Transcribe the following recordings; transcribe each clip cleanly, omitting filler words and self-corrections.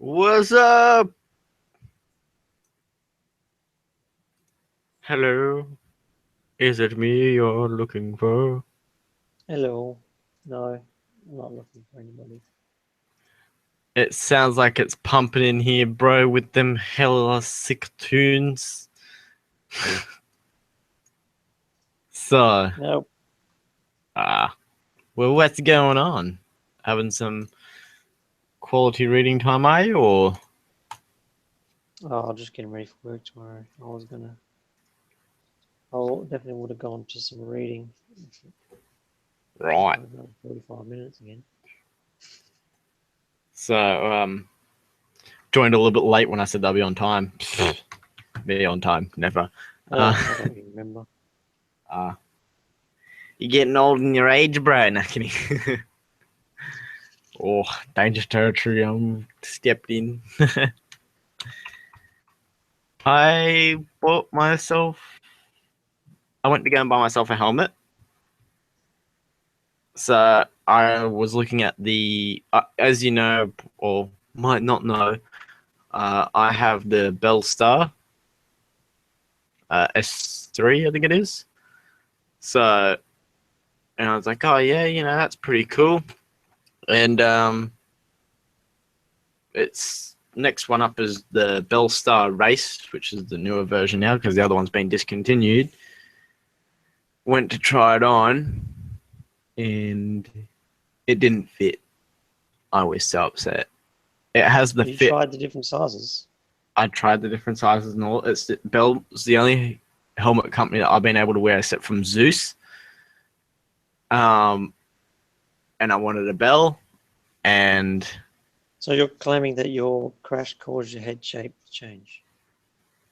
What's up? Hello. Is it me you're looking for? Hello. No, I'm not looking for anybody. It sounds like it's pumping in here, bro, with them hella sick tunes. So, Nope. ah, well, what's going on? Having some quality reading time, are you? Or Oh, I'm just getting ready for work tomorrow. I definitely would have gone to some reading. Took right? another 45 minutes again. So, joined a little bit late when I said I'll be on time. Be on time, never. Uh, I don't even remember. uh, you're getting old in your age, bro. Not kidding. Oh, dangerous territory. I'm stepped in. I bought myself. I went to go and buy myself a helmet. So I was looking at as you know, or might not know, I have the Bell Star S3, I think it is. So, and I was like, oh yeah, that's pretty cool. And it's next one up is the Bell Star Race, which is the newer version now because the other one's been discontinued. Went to try it on, and it didn't fit. I was so upset. It has the You fit. tried the different sizes. I tried the different sizes and all. Bell's the only helmet company that I've been able to wear except from Zeus. Um, and I wanted a Bell, and So you're claiming that your crash caused your head shape to change.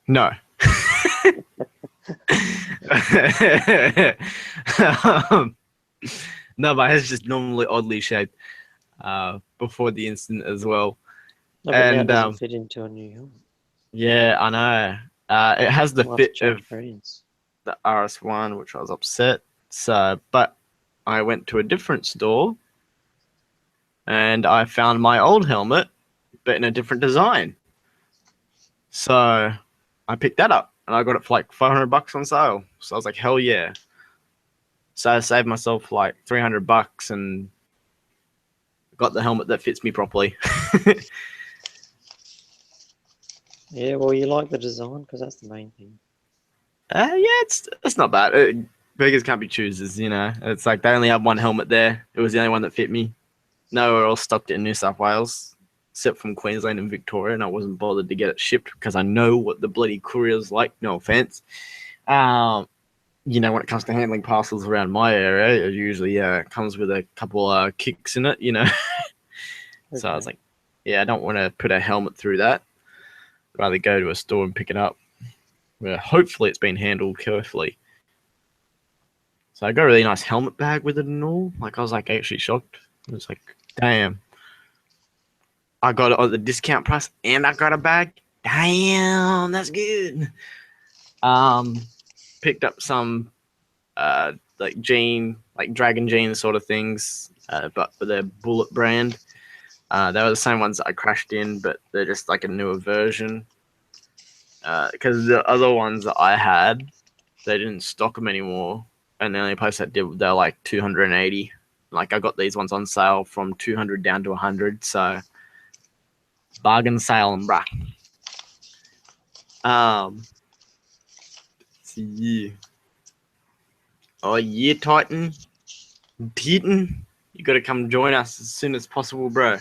no. um, no, my head's just normally oddly shaped before the incident as well. No, but now it And doesn't fit into a new helmet. yeah, I know. It has the Might have to fit of change brands. the RS1, which I was upset. So, but I went to a different store and I found my old helmet, but in a different design. So I picked that up and I got it for like $500 on sale. So I was like, hell yeah. So I saved myself like $300 and got the helmet that fits me properly. Yeah, well, you like the design because that's the main thing. Yeah, it's not bad. Beggars can't be choosers. It's like they only have one helmet there. It was the only one that fit me. Nowhere else stocked it in New South Wales, except from Queensland and Victoria, and I wasn't bothered to get it shipped because I know what the bloody courier's like. No offense. Um, when it comes to handling parcels around my area, it usually comes with a couple kicks in it. So I was Okay. like, yeah, I don't want to put a helmet through that. I'd rather go to a store and pick it up where hopefully it's been handled carefully. So I got a really nice helmet bag with it and all. Like I was like actually shocked. It was like, damn, I got it at the discount price and I got a bag. Damn, that's good. Um, Picked up some like dragon jean sort of things, but for the Bullet brand. They were the same ones that I crashed in, but they're just like a newer version. Because the other ones that I had, they didn't stock them anymore, and the only place that did, they're like 280. Like I got these ones on sale from 200 down to 100, so bargain sale, bruh. So yeah. Oh yeah, Titan, you got to come join us as soon as possible, bro.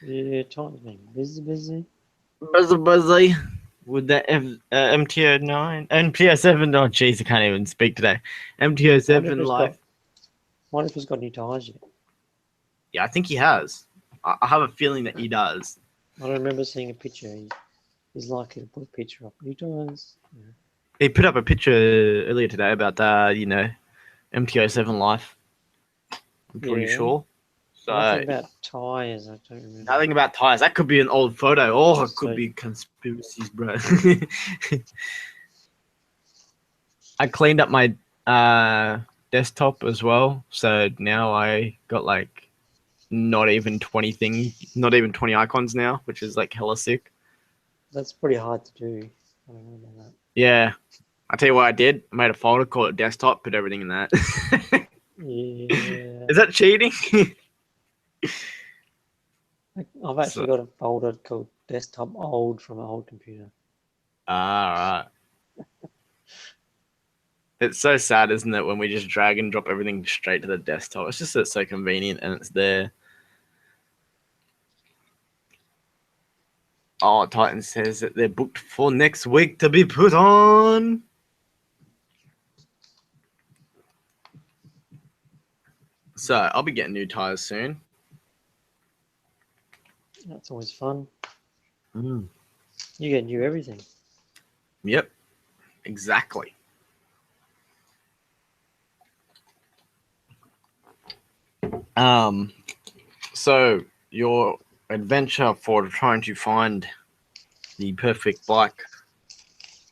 Yeah, Titan's been busy. Buzzy with that MTO9, MTO7. Oh jeez, I can't even speak today. Wonder if MTO7 he's life. got. Wonder if he's got new tires yet. Yeah, I think he has. I have a feeling that he does. I don't remember seeing a picture. He's likely to put a picture up. New tires. Yeah. He put up a picture earlier today about MTO7 life. I'm pretty Yeah. sure. So Nothing about tires. I don't remember. nothing about tires. That could be an old photo. Oh, it could So be conspiracies, bro. I cleaned up my desktop as well, so now I got like not even 20 things, not even 20 icons now, which is like hella sick. That's pretty hard to do. I don't know about that. Yeah. I'll tell you what I did. I made a folder, called it desktop, put everything in that. Yeah. Is that cheating? I've actually got a folder called desktop old from an old computer. Right. It's so sad, isn't it, when we just drag and drop everything straight to the desktop. It's just so convenient and it's there. Oh, Titan says that they're booked for next week to be put on. So I'll be getting new tires soon. That's always fun. Mm. You get new everything. Yep, exactly. So your adventure for trying to find the perfect bike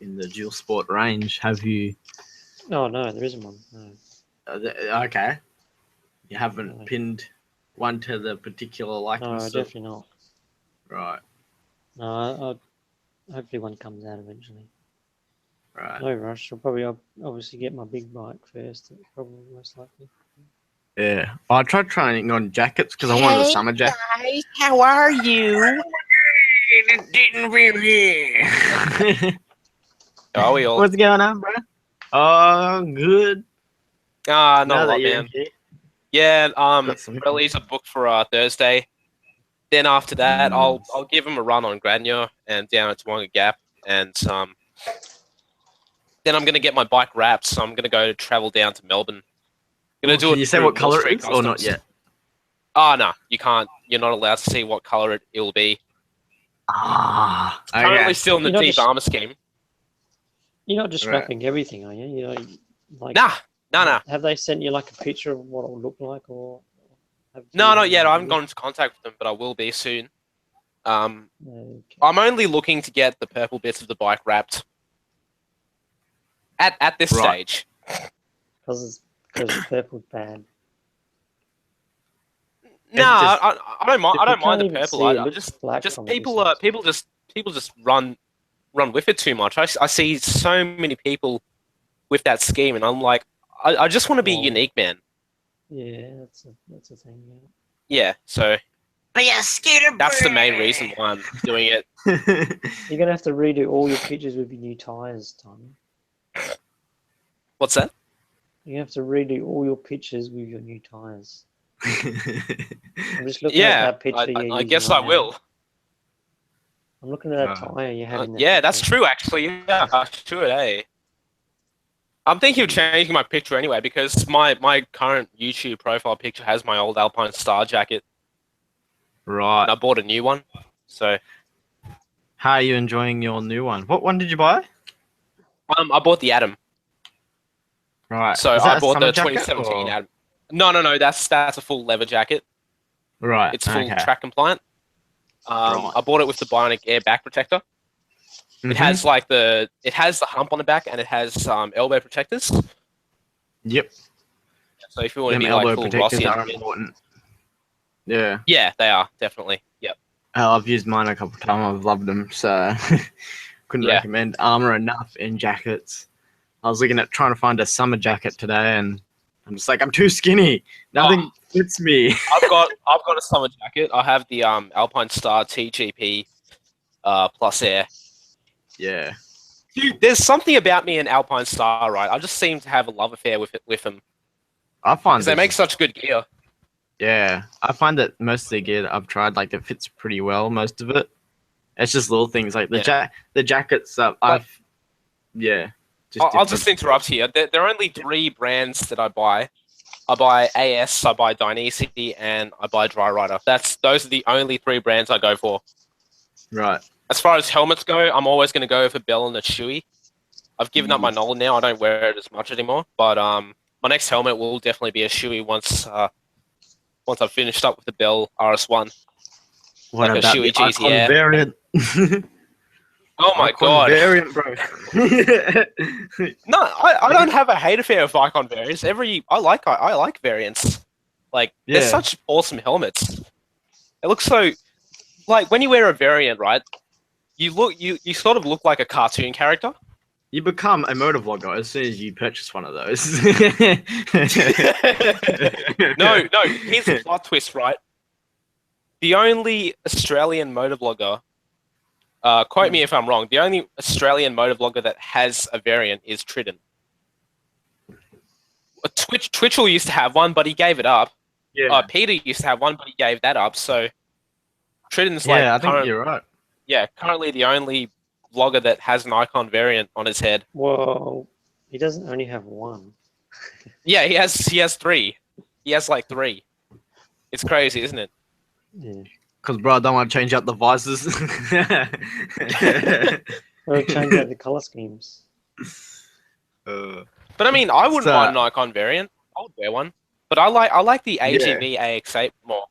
in the dual sport range, have you? Oh no, there isn't one. No. Okay, you haven't No. pinned one to the particular likeness. No, definitely not. Right. No, hopefully one comes out eventually. Right. No rush. I'll probably obviously get my big bike first. Probably most likely. Yeah, I tried trying on jackets because I wanted a summer jacket. Guys, how are you? How are we all? What's going on, bro? Oh, good. Not Now a that lot, you're man. here. Yeah, Got some- release a book for Thursday. Then after that, I'll Nice. give him a run on Grania and down at Tawonga Gap, and then I'm gonna get my bike wrapped. So I'm gonna go travel down to Melbourne. Gonna do Can it you say through what Wall color Street it is or not Customs. yet? Oh no, you can't. You're not allowed to see what color it will be. Ah, It's currently still in the You're not deep just- armor scheme. You're not just Right. wrapping everything, are you? You know, like Nah. Have they sent you like a picture of what it'll look like, or? No, not yet. I haven't gone into contact with them, but I will be soon. Okay. I'm only looking to get the purple bits of the bike wrapped at this Right. stage. Because purple's bad. No, just- I don't mind. I You don't mind can't the even purple. see it I looks just black from a people distance. people just run with it too much. I see so many people with that scheme, and I'm like, I just want to be Well, unique, man. Yeah, that's a thing. Yeah. Yeah, so skater that's the main reason why I'm doing it. You're gonna have to redo all your pictures with your new tires, Tom. What's that? You have to redo all your pictures with your new tires. I'm just looking Yeah, at that picture. I guess I will. I'm looking at that tire you have in that Yeah, that's picture. true, actually. Yeah, I should, eh? I'm thinking of changing my picture anyway because my current YouTube profile picture has my old Alpine Star jacket. Right. And I bought a new one. So How are you enjoying your new one? What one did you buy? I bought the Atom. Right. So Is that I a bought summer the jacket, 2017 or- Atom. No, that's a full leather jacket. Right. It's full okay. track compliant. Right. I bought it with the Bionic Air back protector. Mhm. It has the hump on the back and it has elbow protectors. Yep. So if you want to Them be elbow like full protectors Rossi, are important. Yeah. yeah, they are definitely. Yep. I've used mine a couple of times. I've loved them, so couldn't Yeah. recommend armor enough in jackets. I was looking at trying to find a summer jacket today, and I'm just like, I'm too skinny. Nothing fits me. I've got a summer jacket. I have the Alpine Star TGP Plus Air. Yeah. Dude, there's something about me and Alpine Star, right? I just seem to have a love affair with them I find because they make such good gear. Yeah, I find that most of the gear that I've tried, like, it fits pretty well. Most of it, it's just little things like the jackets. Yeah. I'll just interrupt here. There are only 3 brands that I buy. I buy AS, I buy Dainese, and I buy Dry Rider. Those are the only 3 brands I go for. Right. As far as helmets go, I'm always going to go for Bell and the Chewy. I've given up my Nolan now. I don't wear it as much anymore. But my next helmet will definitely be a Chewy once I've finished up with the Bell RS1. What like a about Chewy the Icon GTR. variant? Oh my Icon god! variant, bro. No, I don't have a hate affair with Icon variants. I like variants. Like, they're Yeah. such awesome helmets. It looks so like when you wear a variant, right? You sort of look like a cartoon character. You become a motovlogger as soon as you purchase one of those. No, here's the plot twist, right? The only Australian motovlogger, quote me if I'm wrong, the only Australian motovlogger that has a variant is Trident. Twitchell used to have one, but he gave it up. Yeah. Peter used to have one, but he gave that up. So Trident's like, Yeah, I think you're right. currently the only vlogger that has an icon variant on his head. Well, he doesn't only have one. Yeah, he has 3. He has like 3. It's crazy, isn't it? Yeah. Because, bro, I don't want to change out the visors. Or change out the color schemes. But I mean, I wouldn't mind an icon variant. I would wear one. But I like the AGV AX8 more.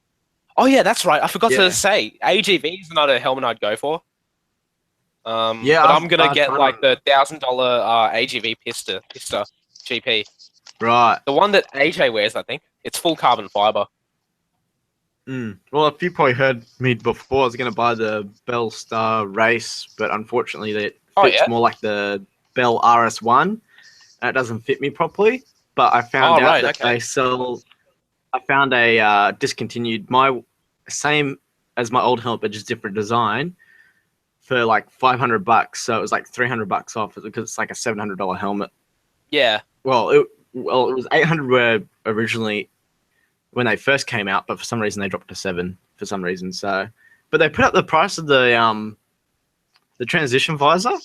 Oh yeah, that's right. I forgot to say, AGV is not a helmet I'd go for. But I'm gonna get like the $1,000 AGV Pista GP. Right. The one that AJ wears, I think. It's full carbon fiber. Well, if you probably heard me before, I was going to buy the Bell Star Race, but unfortunately it fits more like the Bell RS1, and it doesn't fit me properly. But I found out that they sell... I found a discontinued, same as my old helmet, but just different design, for like $500. So it was like $300 off because it's like a $700 helmet. Yeah. Well, it was $800 originally when they first came out, but for some reason they dropped to $7 for some reason. So, but they put up the price of the transition visor.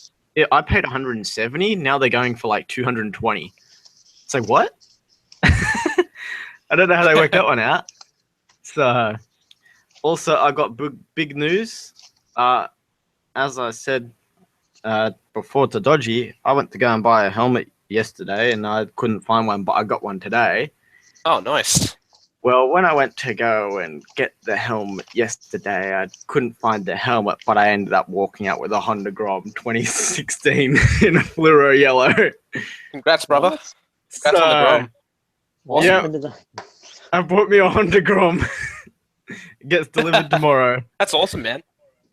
I paid $170. Now they're going for like $220. It's like, what? I don't know how they worked that one out. So, also I got big news. As I said before to Dodgy, I went to go and buy a helmet yesterday, and I couldn't find one, but I got one today. Oh, nice. Well, when I went to go and get the helmet yesterday, I couldn't find the helmet, but I ended up walking out with a Honda Grom 2016 in a fluoro yellow. Congrats, brother. Congrats on the Grom. Awesome. I bought me a Honda Grom. It gets delivered tomorrow. That's awesome, man.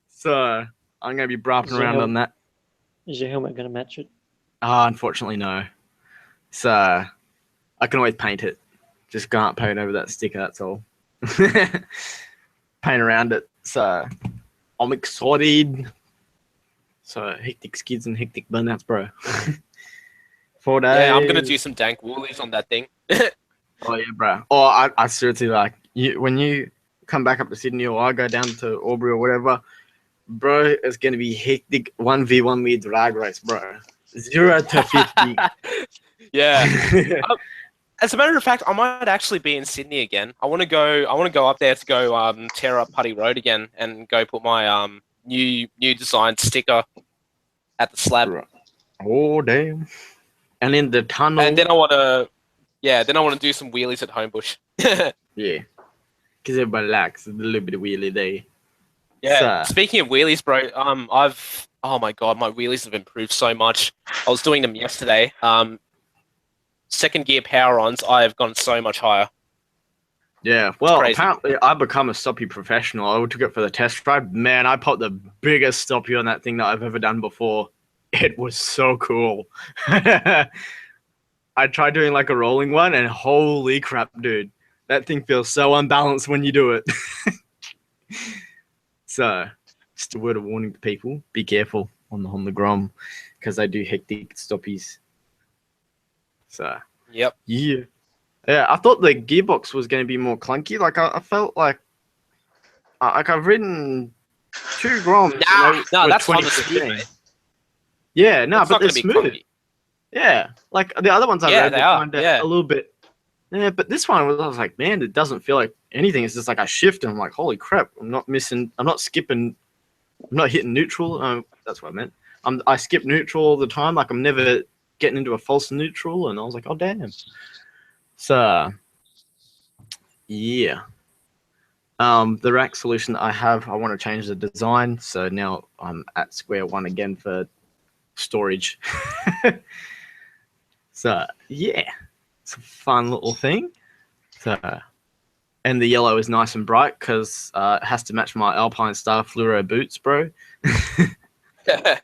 So I'm going to be brapping around on that. Is your helmet going to match it? Unfortunately, no. So I can always paint it. Just can't paint over that sticker, that's all. Paint around it. So I'm excited. So hectic skids and hectic burnouts, bro. 4 days. Yeah, I'm going to do some dank woolies on that thing. Oh, yeah, bro. Oh, I seriously, like, when you come back up to Sydney or I go down to Albury or whatever, bro, it's going to be hectic 1v1 me drag race, bro. 0 to 50. Yeah. As a matter of fact, I might actually be in Sydney again. I want to go up there to go tear up Putty Road again and go put my new design sticker at the slab. Oh, damn. And in the tunnel. And then I want to do some wheelies at Homebush. Yeah. Because everybody likes a little bit of wheelie there. Yeah. So, speaking of wheelies, bro, oh my god, my wheelies have improved so much. I was doing them yesterday. Second gear power-ons, I have gone so much higher. Yeah, well, apparently I've become a stoppie professional. I took it for the test drive. Man, I popped the biggest stoppie on that thing that I've ever done before. It was so cool. I tried doing like a rolling one, and holy crap, dude. That thing feels so unbalanced when you do it. So, just a word of warning to people. Be careful on the Grom, because they do hectic stoppies. So, yep. Yeah, I thought the gearbox was going to be more clunky. Like, I felt like I've ridden 2 Groms. No, that's fine. Smooth, yeah, no, but they're smooth. Yeah, like the other ones I read were kind of a little bit. Yeah, but this one I was like, man, it doesn't feel like anything. It's just like I shift, and I'm like, holy crap! I'm not missing. I'm not skipping. I'm not hitting neutral. That's what I meant. I skip neutral all the time. Like I'm never getting into a false neutral, and I was like, oh damn. So yeah, the rack solution that I have, I want to change the design, so now I'm at square one again for storage. So yeah, it's a fun little thing. So and the yellow is nice and bright because it has to match my Alpine Star fluoro boots, bro. Yeah,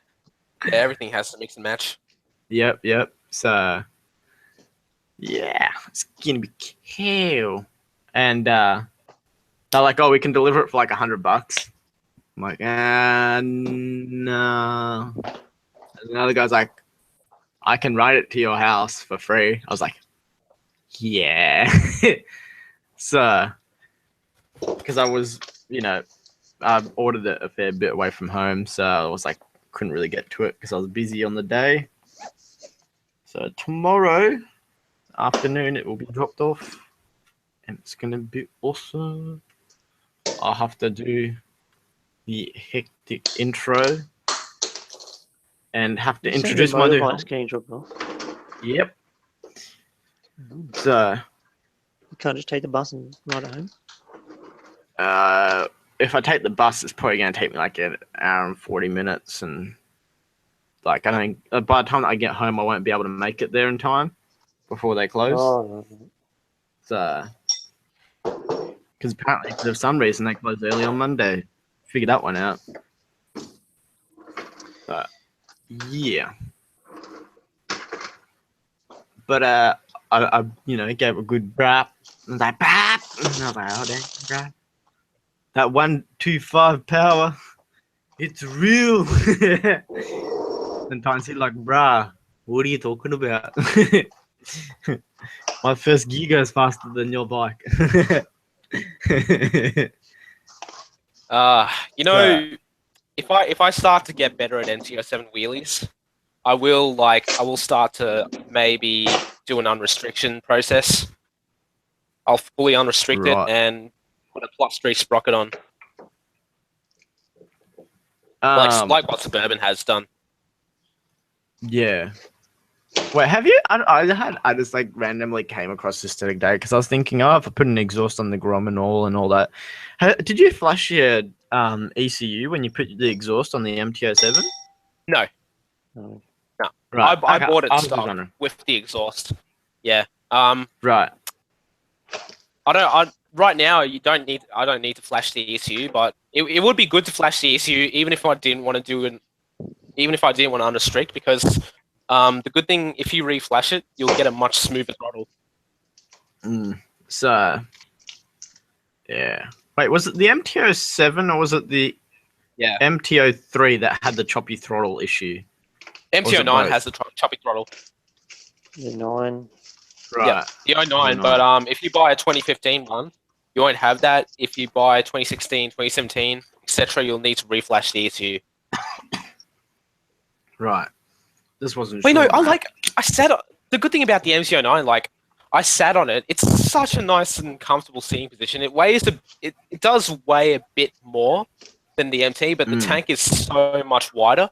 everything has to mix and match. Yep. So, yeah, it's gonna be cool. And they're like, "Oh, we can deliver it for like $100." I'm like, no. And another guy's like, "I can ride it to your house for free." I was like, "Yeah." So, because I was, I ordered it a fair bit away from home, so I was like, couldn't really get to it because I was busy on the day. So tomorrow afternoon it will be dropped off, and it's gonna be awesome. I'll have to do the hectic intro and have to introduce my new motorbike's getting dropped off. Yep. So You can't just take the bus and ride home. if I take the bus, it's probably gonna take me like an hour and 40 minutes, and like I don't. By the time I get home, I won't be able to make it there in time before they close. Oh, no. So, because apparently for some reason they close early on Monday. Figure that one out. But yeah. But I gave a good rap. I was like, "Bap!" And I was like, "Oh, damn, rap. That 125 power, it's real." Sometimes he's like, "Bruh, what are you talking about?" My first gear goes faster than your bike. If I start to get better at MTO7 wheelies, I will start to maybe do an unrestriction process. I'll fully unrestrict it and put a +3 sprocket on, like what Suburban has done. Yeah. Wait, have you? I just like randomly came across this the other day because I was thinking, if I put an exhaust on the Grom and all that. Did you flush your ECU when you put the exhaust on the MTO7? No. Right. I bought it stock with the exhaust. Yeah. Right. Right now, I don't need to flash the ECU, but it would be good to flash the ECU even if I didn't want to unrestrict, because the good thing, if you reflash it, you'll get a much smoother throttle. So, yeah. Wait, was it the MTO7 or was it the MTO3 that had the choppy throttle issue? MTO9 has the choppy throttle. The 9. Right. Yeah, the 09, but if you buy a 2015 one, you won't have that. If you buy a 2016, 2017, etc., you'll need to reflash the ECU. Right. This wasn't. Wait, no, the good thing about the MTO9, I sat on it. It's such a nice and comfortable seating position. It does weigh a bit more than the MT, but the tank is so much wider.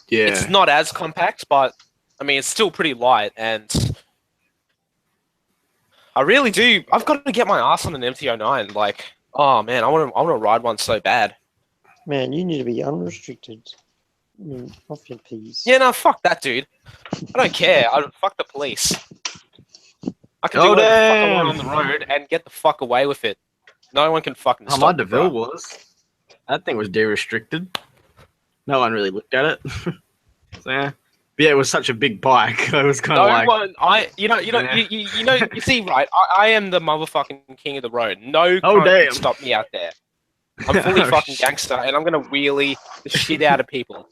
It's not as compact, but I mean, it's still pretty light, and I really do. I've got to get my ass on an MT09. Oh man, I want to ride one so bad. Man, you need to be unrestricted. Off your peas. Yeah, no, fuck that, dude. I don't care. Fuck the police. I can do whatever the fuck I want on the road and get the fuck away with it. No one can fucking stop me. My DeVille was. That thing was de-restricted. No one really looked at it. So yeah. But yeah, it was such a big bike. I was kind of you see, right? I am the motherfucking king of the road. No cunt can stop me out there. I'm fully fucking gangster, and I'm gonna wheelie the shit out of people.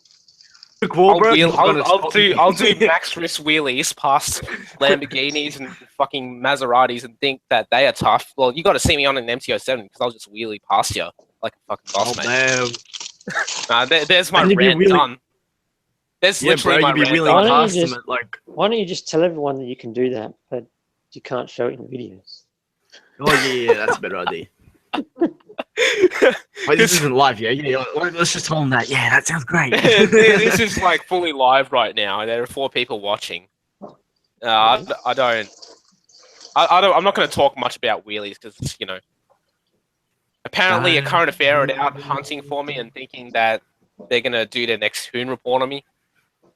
I'll do max risk wheelies past Lamborghinis and fucking Maseratis and think that they are tough. Well, you got to see me on an MTO7 because I'll just wheelie past you like a fucking boss, mate. There's my rant done. There's literally my rant done. Why don't you just tell everyone that you can do that, but you can't show it in videos? Oh yeah, that's a better idea. Wait, this isn't live, yeah. Let's just tell them that. Yeah, that sounds great. This is fully live right now, and there are 4 people watching. I'm not going to talk much about wheelies because apparently a current affair are out hunting for me and thinking that they're going to do their next Hoon report on me.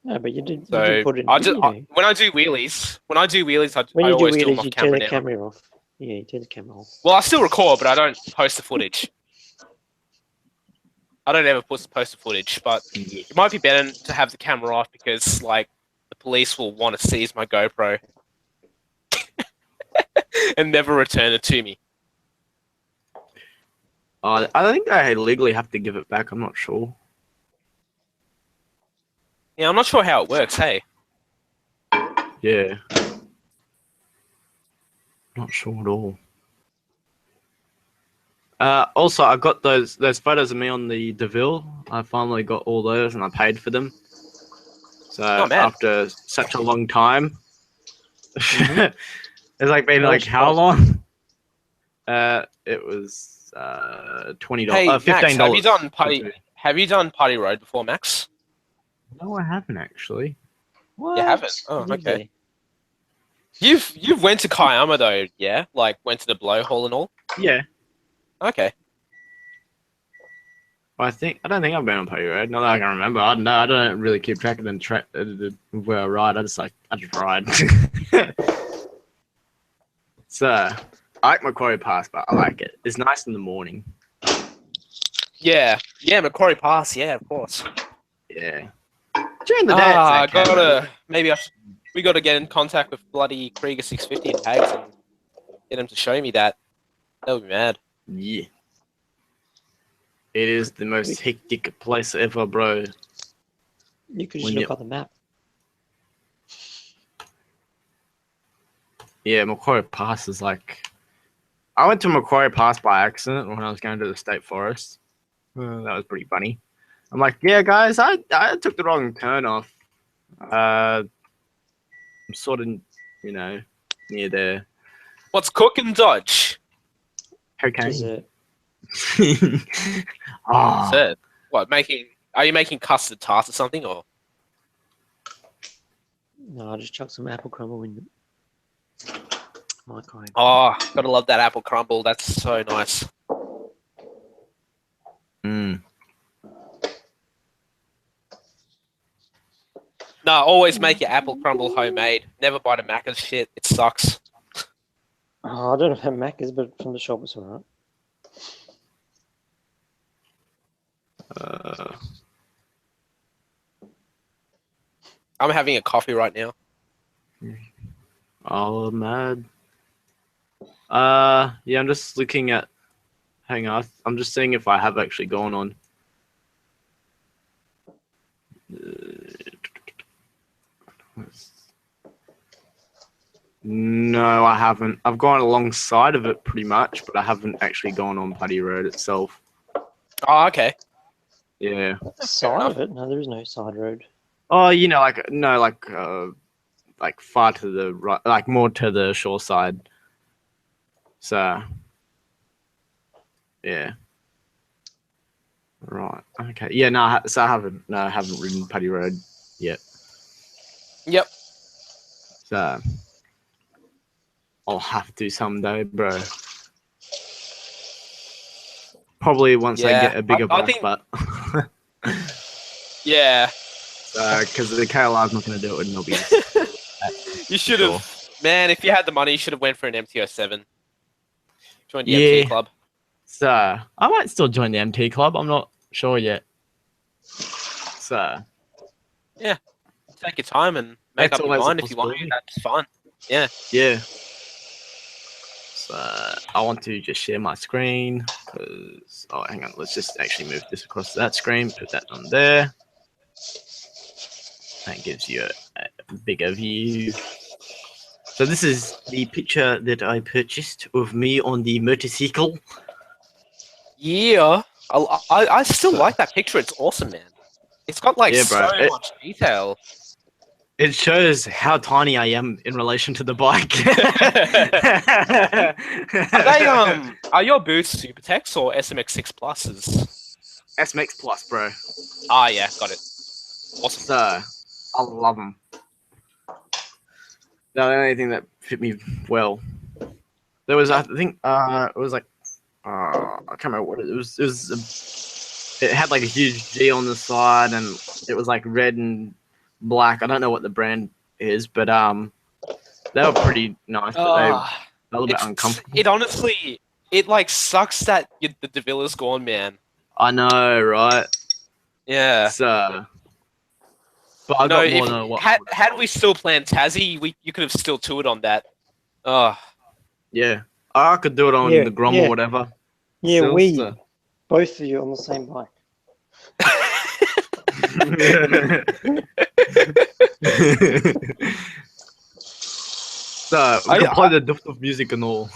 No, but you did. So you did put it in when I do wheelies, I always do them off camera now. Camera off. Yeah, you turn the camera off. Well, I still record, but I don't post the footage. I don't ever post the footage, but it might be better to have the camera off because, like, the police will want to seize my GoPro and never return it to me. I think I legally have to give it back. I'm not sure. Yeah, I'm not sure how it works. Hey, Yeah. Not sure at all. Also, I got those photos of me on the DeVille. I finally got all those, and I paid for them. So after such a long time, it's like been like how long? It was $20. hey, $15. Max, have you done Party Road before, Max? No, I haven't actually. What? You haven't? Oh, Live okay. You've went to Kiama though, yeah? Like went to the blowhole and all? Yeah. Okay. I don't think I've been on Party Road. Not that I can remember. I don't really keep track of where I ride. I just ride. So I like Macquarie Pass, but I like it. It's nice in the morning. Yeah, Macquarie Pass. Yeah, of course. Yeah. During the day, we gotta get in contact with bloody Krieger 650 and Tags and get him to show me that. That would be mad. Yeah. It is the most hectic place ever, bro. You could just look at the map. Yeah, Macquarie Pass is like... I went to Macquarie Pass by accident when I was going to the state forest. That was pretty funny. I'm like, yeah, guys, I took the wrong turn off. I'm sort of, near there. What's cooking, Dodge? Cocaine. Said. What, are you making custard tarts or something, or? No, I just chucked some apple crumble in the microwave. Oh, gotta love that apple crumble. That's so nice. No, always make your apple crumble homemade. Never buy the Macca's shit. It sucks. Oh, I don't know how Macca's, but from the shop it's alright. I'm having a coffee right now. Oh, mad. Yeah, I'm just looking at... Hang on, I'm just seeing if I have actually gone on. No, I haven't. I've gone alongside of it pretty much, but I haven't actually gone on Paddy Road itself. Oh, okay. Yeah. Side of it? No, there is no side road. Oh, like far to the right, like more to the shore side. So, yeah. Right. Okay. Yeah. No. So I haven't ridden Paddy Road yet. Yep. So I'll have to someday, bro. Probably once I get a bigger bike, but yeah. Because the KLR's not going to do it with nobbies. You should have, man. If you had the money, you should have went for an MT-07. Join the MT club. So I might still join the MT club. I'm not sure yet. So yeah, take your time and make up your mind if you want. That's fine. Yeah. Yeah. So I want to just share my screen because hang on, let's just actually move this across to that screen. Put that on there. That gives you a bigger view. So this is the picture that I purchased of me on the motorcycle. Yeah, I still like that picture. It's awesome, man. It's got like so much detail. It shows how tiny I am in relation to the bike. Are your boots Supertex or SMX6 Pluses? SMX Plus, bro. Ah, yeah, got it. Awesome. So, I love them. The only thing that fit me well. There was, I think, it was like, I can't remember what it was. It had like a huge G on the side, and it was like red and black. I don't know what the brand is, but they were pretty nice. But A little bit uncomfortable. It honestly, it like sucks that the Davila's gone, man. I know, right? Yeah. So, but I You know, got more if than what. had we still planned Tassie, you could have still toured on that. Oh, Yeah, I could do it on Yeah, the Grom yeah. or whatever. Yeah, Still, we so. both of you on the same bike. So we could play the duft of music and all.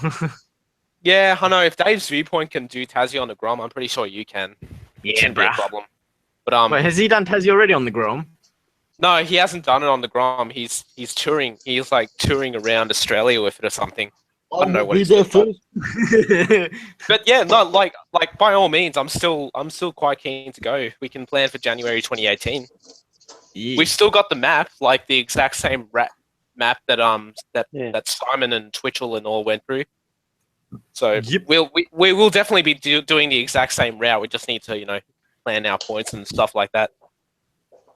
yeah, I know. If Dave's Viewpoint can do Tassie on the Grom, I'm pretty sure you can. Yeah, Shouldn't be a bruh. problem. But Wait, has he done Tassie already on the Grom? no, he hasn't done it on the Grom. He's touring. He's like touring around Australia with it or something. I don't know what he's doing, but yeah, no, like by all means, I'm still quite keen to go. We can plan for January 2018. Yeah. We've still got the map, like the exact same map that Yeah. that Simon and Twitchell and all went through. So Yep. we will definitely be doing the exact same route. We just need to plan our points and stuff like that.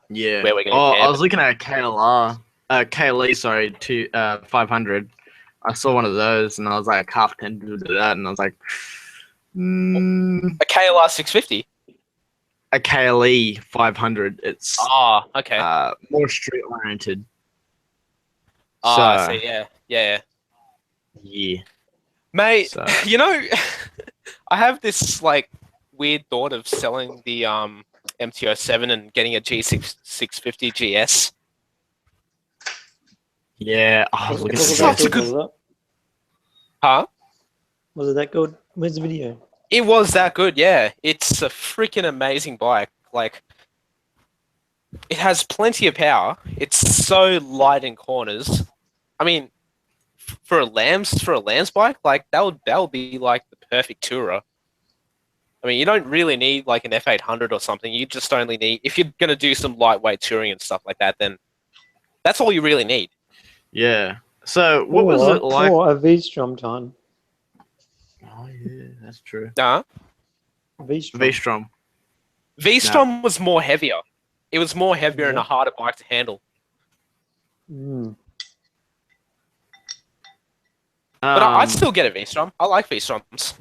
Yeah. Where we're gonna I camp. was looking at KLE, sorry, 500. I saw one of those and I was like half tempted to that, and I was like, A KLR 650. a KLE 500. It's Okay. more street oriented. I see. Yeah. Yeah. Mate, So- I have this like weird thought of selling the MT-07 and getting a G6 650 GS. Yeah. Oh, Was look it at Such this. a good- was Huh? it that good? Where's the video? It was that good, yeah. It's a freaking amazing bike. Like, it has plenty of power. It's so light in corners. I mean, for a Lamb's bike, like that would be like the perfect tourer. I mean, you don't really need like an F800 or something. You just only need, if you're gonna do some lightweight touring and stuff like that, then that's all you really need. Yeah. So what was it like? Or a V-Strom time. Oh yeah, that's true. V-Strom. V-Strom. V-Strom was more heavier. It was more heavier and a harder bike to handle. Mm. But I'd still get a V-Strom. I like V-Stroms.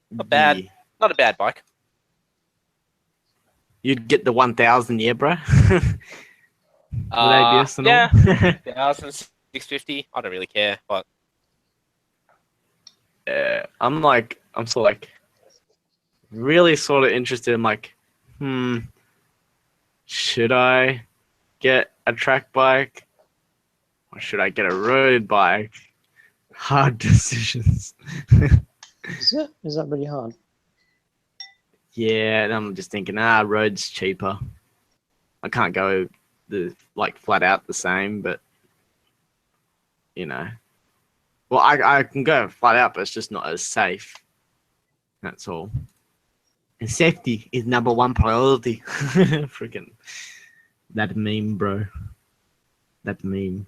Not bad. yeah. Not a bad bike. You'd get the 1000, yeah, bro. With ABS and yeah, all. 1000, 650. I don't really care, but I'm sort of like really sort of interested in like, should I get a track bike or should I get a road bike? Hard decisions. Is that really hard? Yeah, and I'm just thinking, road's cheaper. I can't go flat out the same, but well, I can go flat out, but it's just not as safe. That's all. And safety is number one priority. Freaking that meme, bro. That meme.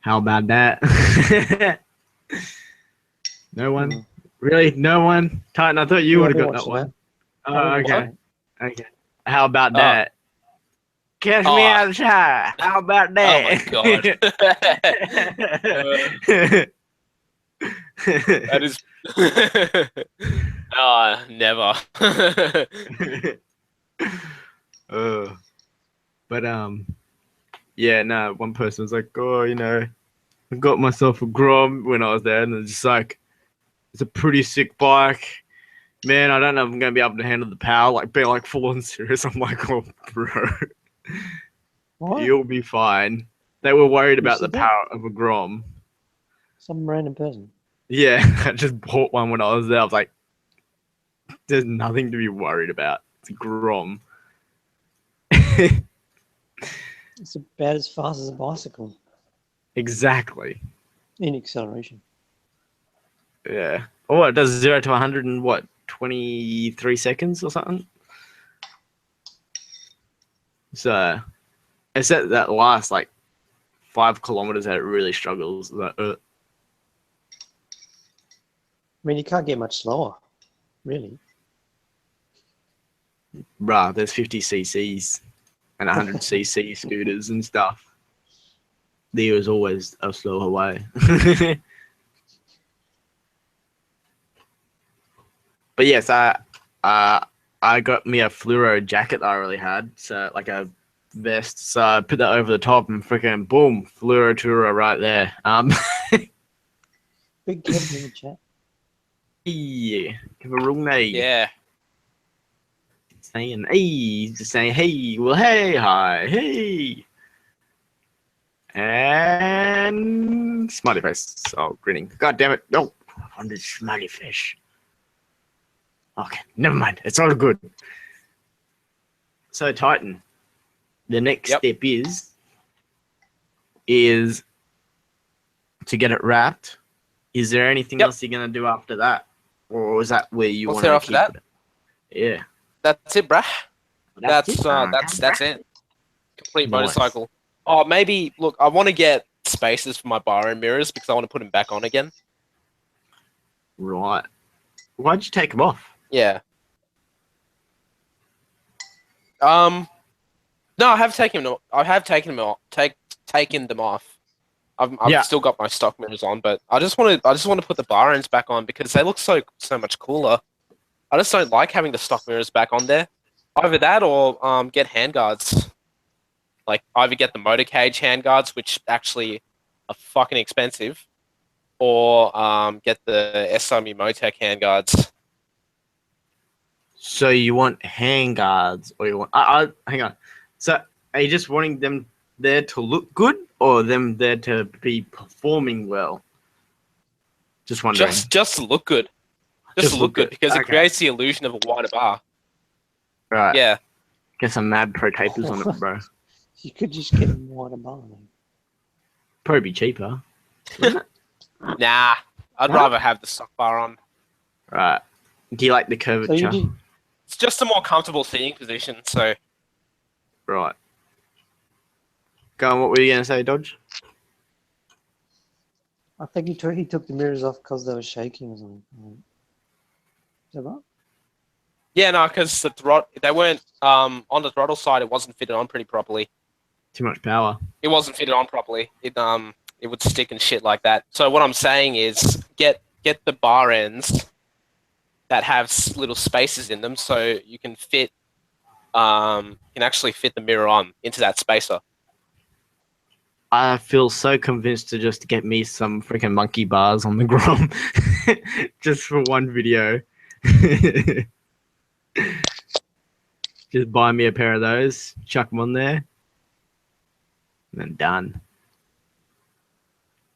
How about that? No one? Really? No one? Titan, I thought you would have got that one. Oh, okay. Okay. How about that? Catch me out of the shower. How about that? oh my god. That is never. But yeah, no, one person was like, I got myself a Grom when I was there, and it's just like, it's a pretty sick bike. Man, I don't know if I'm gonna be able to handle the power, like be like full on serious. I'm like, oh bro. What? You'll be fine. They were worried about the said that? power of a Grom. Some random person. Yeah, I just bought one when I was there. I was like, there's nothing to be worried about. It's a Grom. It's about as fast as a bicycle Exactly. in acceleration. Yeah. Oh, it does 0 to 100 in what, 23 seconds or something? So it's at that last like 5 kilometers that it really struggles. Like, I mean, you can't get much slower, really. bruh, there's 50 cc's and 100 cc scooters and stuff. There is always a slower way. But yes, I got me a fluoro jacket that I really had, so like a vest. So I put that over the top and freaking boom, fluoro tour right there. Big Kevin in the chat. Yeah, give a wrong name. Yeah. Saying hey, just saying hey, well hey, hi, hey, and smiley face. Oh, grinning. God damn it! No, on this smiley face. Okay, never mind. It's all good. So Titan, the next Yep. step is to get it wrapped. Is there anything Yep. else you're gonna do after that, or is that where you What's want there to after keep that? it? Yeah, That's it, bruh. That's it. that's it. Complete Nice. motorcycle. Oh, maybe look. I want to get spacers for my bar and mirrors because I want to put them back on again. Right. Why'd you take them off? Yeah. No, I have taken them. I have taken them off. Taken them off. I've Yeah. still got my stock mirrors on, but I just want to put the bar ends back on because they look so much cooler. I just don't like having the stock mirrors back on there. Either that or get handguards. Like either get the motor cage handguards, which actually are fucking expensive, or get the SOMI Motec handguards. So you want handguards, or you want? I hang on. So are you just wanting them there to look good, or them there to be performing well? Just wondering. Just to look good. Just to look good because it Okay. creates the illusion of a wider bar. Right. Yeah. Get some mad pro tapers on it, bro. You could just get a wider bar. Probably be cheaper. Nah. I'd rather have the stock bar on. Right. Do you like the So curvature? you did, It's just a more comfortable seating position. So Right. Go on, what were you going to say, Dodge? I think he took the mirrors off because they were shaking or something. Is that right? yeah, no, because they weren't on the throttle side. It wasn't fitted on pretty properly. Too much power. It wasn't fitted on properly. It would stick and shit like that. So what I'm saying is get the bar ends that have little spaces in them, so you can actually fit the mirror on into that spacer. I feel so convinced to just get me some freaking monkey bars on the Grom just for one video. Just buy me a pair of those, chuck them on there, and then done.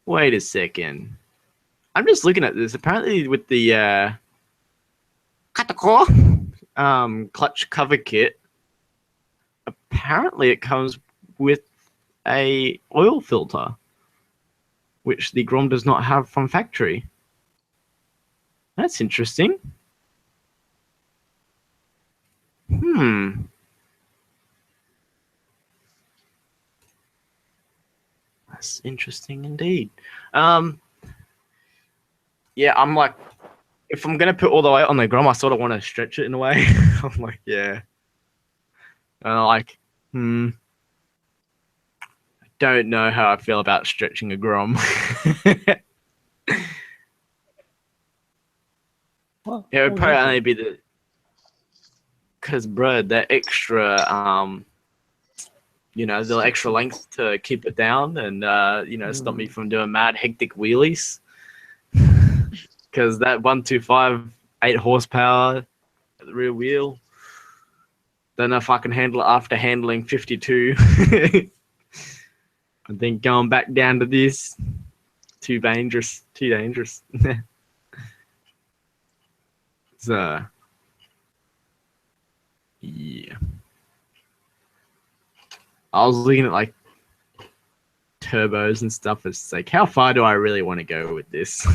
Wait a second. I'm just looking at this. Apparently with the clutch cover kit, apparently it comes with a oil filter, which the Grom does not have from factory. That's interesting. That's interesting indeed. Yeah, I'm like, if I'm gonna put all the weight on the Grom, I sort of want to stretch it in a way. I'm like, yeah. And I'm like, I don't know how I feel about stretching a Grom. Well, It would what do probably you only think? be the, because bro, that extra the extra length to keep it down and stop me from doing mad hectic wheelies. Because that 125 8 horsepower at the rear wheel, don't know if I can handle it after handling 52. I think going back down to this, too dangerous. So yeah, I was looking at like turbos and stuff. It's like, how far do I really want to go with this?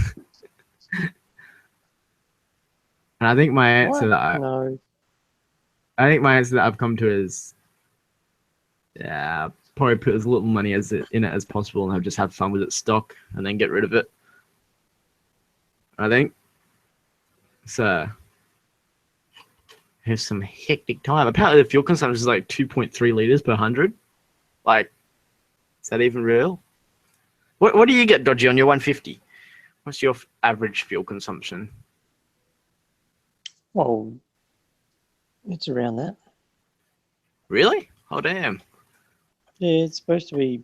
And I think my answer No. I think my answer that I've come to is, probably put as little money in it as possible and just have fun with it stock and then get rid of it. I think. So have some hectic time. Apparently the fuel consumption is like 2.3 liters per 100. Like, is that even real? What do you get, Dodgy, on your 150? What's your average fuel consumption? Well, it's around that. Really? Oh damn. Yeah, it's supposed to be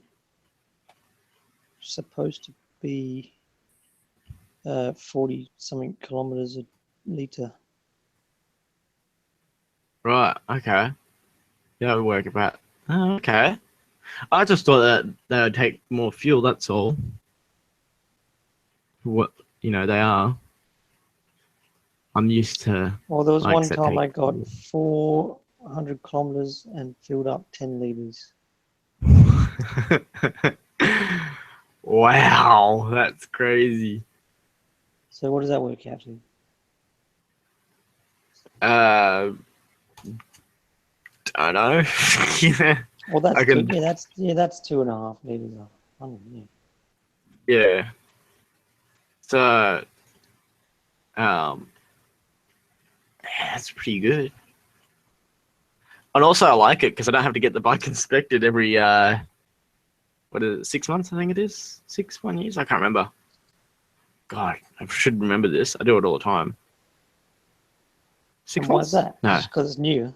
40 something kilometers a litre. Right. Okay. Yeah, it'll work about. Oh, okay. I just thought that they would take more fuel. That's all. What they are. I'm used to Well, there was bikes one that time take. I got 400 kilometers and filled up 10 litres. Wow, that's crazy. So what does that work out to? I don't know. Yeah. Well, that's I can. that's 2.5 litres. 100, yeah. Yeah. So, um, yeah, that's pretty good. And also, I like it because I don't have to get the bike inspected every what is it, 6 months? I think it is 1 years. I can't remember. God, I should remember this. I do it all the time. Six And why months? is that? No, Just because it's new.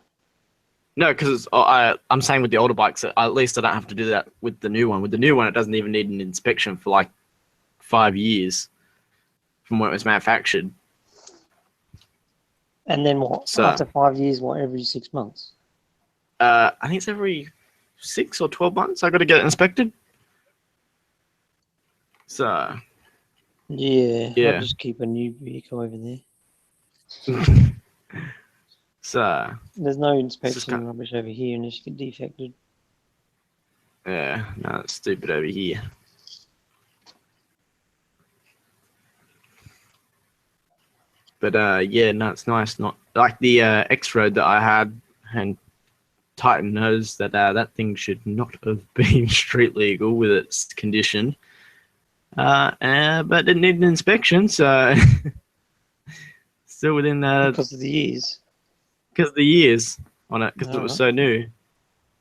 no, because I'm saying with the older bikes, at least I don't have to do that with the new one. With the new one, it doesn't even need an inspection for like 5 years from when it was manufactured. And then what? So, After 5 years, what? Every 6 months? I think it's every 6 or 12 months I got to get it inspected. So, Yeah, yeah. I'll just keep a new vehicle over there. So, There's no it's just inspection rubbish over here unless you get defected. yeah, no, it's stupid over here. But yeah, no, it's nice. Not like the X-Road that I had, and Titan knows that that thing should not have been street legal with its condition. But it needed an inspection, so still within Because of the years. because of the years on it, because it was so new.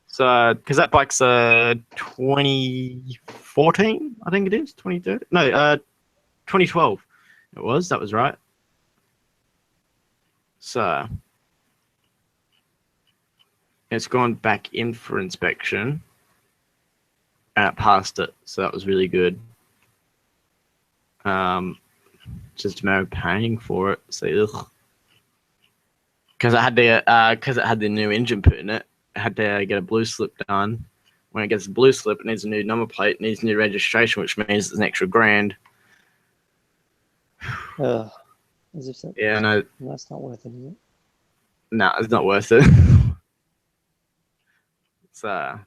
So because that bike's 2014, I think it is 2013. No, 2012. It was. That was right. So it's gone back in for inspection, and it passed it. So that was really good. Just a matter of paying for it. So, because it had the new engine put in it, I had to get a blue slip done. When it gets a blue slip, it needs a new number plate, it needs new registration, which means it's an extra grand. As if that, Yeah, no, that's not worth it, is it? no, it's not worth it. So,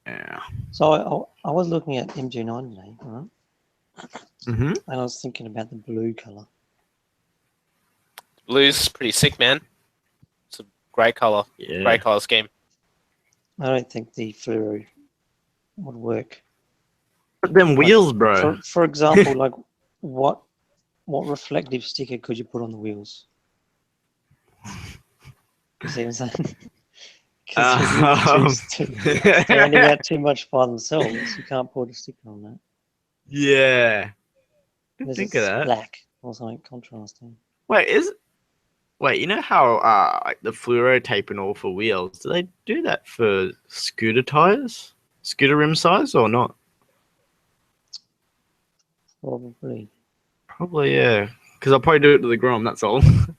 yeah. So I was looking at MG9 today, right? Mm-hmm. And I was thinking about the blue colour. Blue's pretty sick, man. It's a great color. Yeah. Great color scheme. I don't think the fluoro would work. But them wheels, bro. For example, like what reflective sticker could you put on the wheels? You see what I'm saying? Because the wheels standing out too much by themselves. You can't put a sticker on that. Yeah. Unless Think it's of that. black or something contrasting. Wait, you know how like the fluoro tape and all for wheels, do they do that for scooter tires? Scooter rim size or not? Probably. Probably, yeah. Because I'll probably do it to the Grom, that's all. Because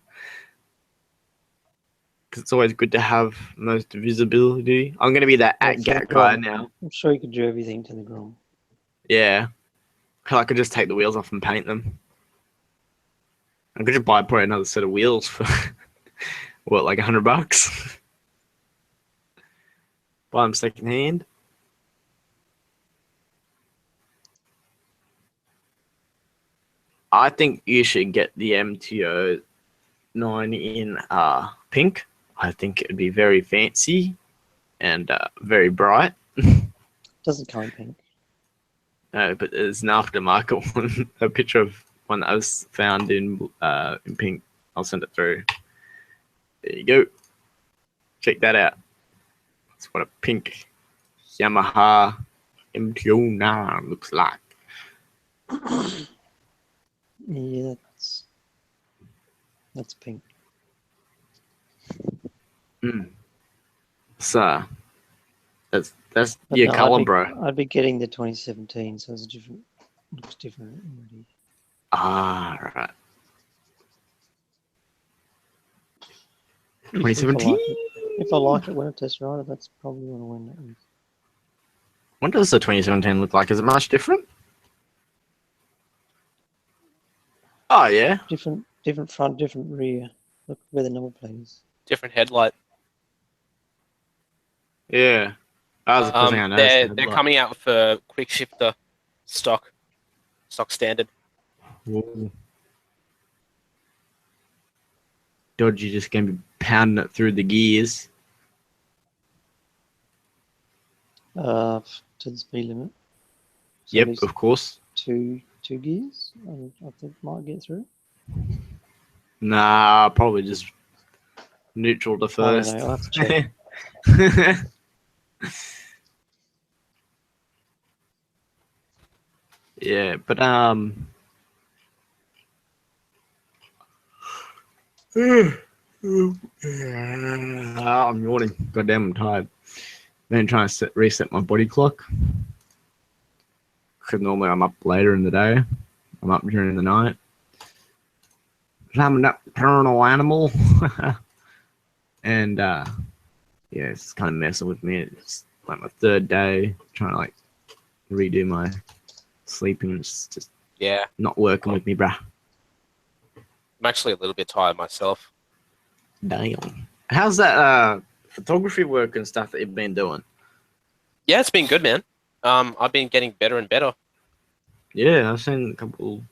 it's always good to have most visibility. I'm going to be that Well, at-gat guy now. I'm sure you could do everything to the Grom. Yeah. Because I could just take the wheels off and paint them. I could just buy probably another set of wheels for, what, like $100? Buy them secondhand. I think you should get the MTO 9 in pink. I think it would be very fancy and very bright. Doesn't come in pink. No, but there's an aftermarket one, a picture of one that I was found in pink. I'll send it through. There you go. Check that out. That's what a pink Yamaha MTO 9 looks like. Yeah, that's pink. So that's But your no, color, bro. I'd be getting the 2017, so it's different. Looks different already. Ah, right. If I 2017. like it, if I like it when I test ride it, that's probably when I win it. What does the 2017 look like? Is it much different? Oh yeah. Different front, different rear. Look where the number plate is. Different headlight. Yeah. That was the first thing I noticed. They're coming out with a quick shifter stock standard. Whoa. Dodgy just gonna be pounding it through the gears. To the speed limit. So Yep, there's of course. two gears. I think might get through. Nah, probably just neutral to I don't first. know. I'll have to check. Yeah, but I'm yawning. Goddamn, I'm tired. Then trying to reset my body clock. Because normally I'm up later in the day. I'm up during the night. I'm a nocturnal animal. And yeah, it's kind of messing with me. It's like my third day trying to like redo my sleeping. It's just not working with me, bruh. I'm actually a little bit tired myself. Damn. How's that photography work and stuff that you've been doing? Yeah, it's been good, man. I've been getting better and better. Yeah, I've seen a couple,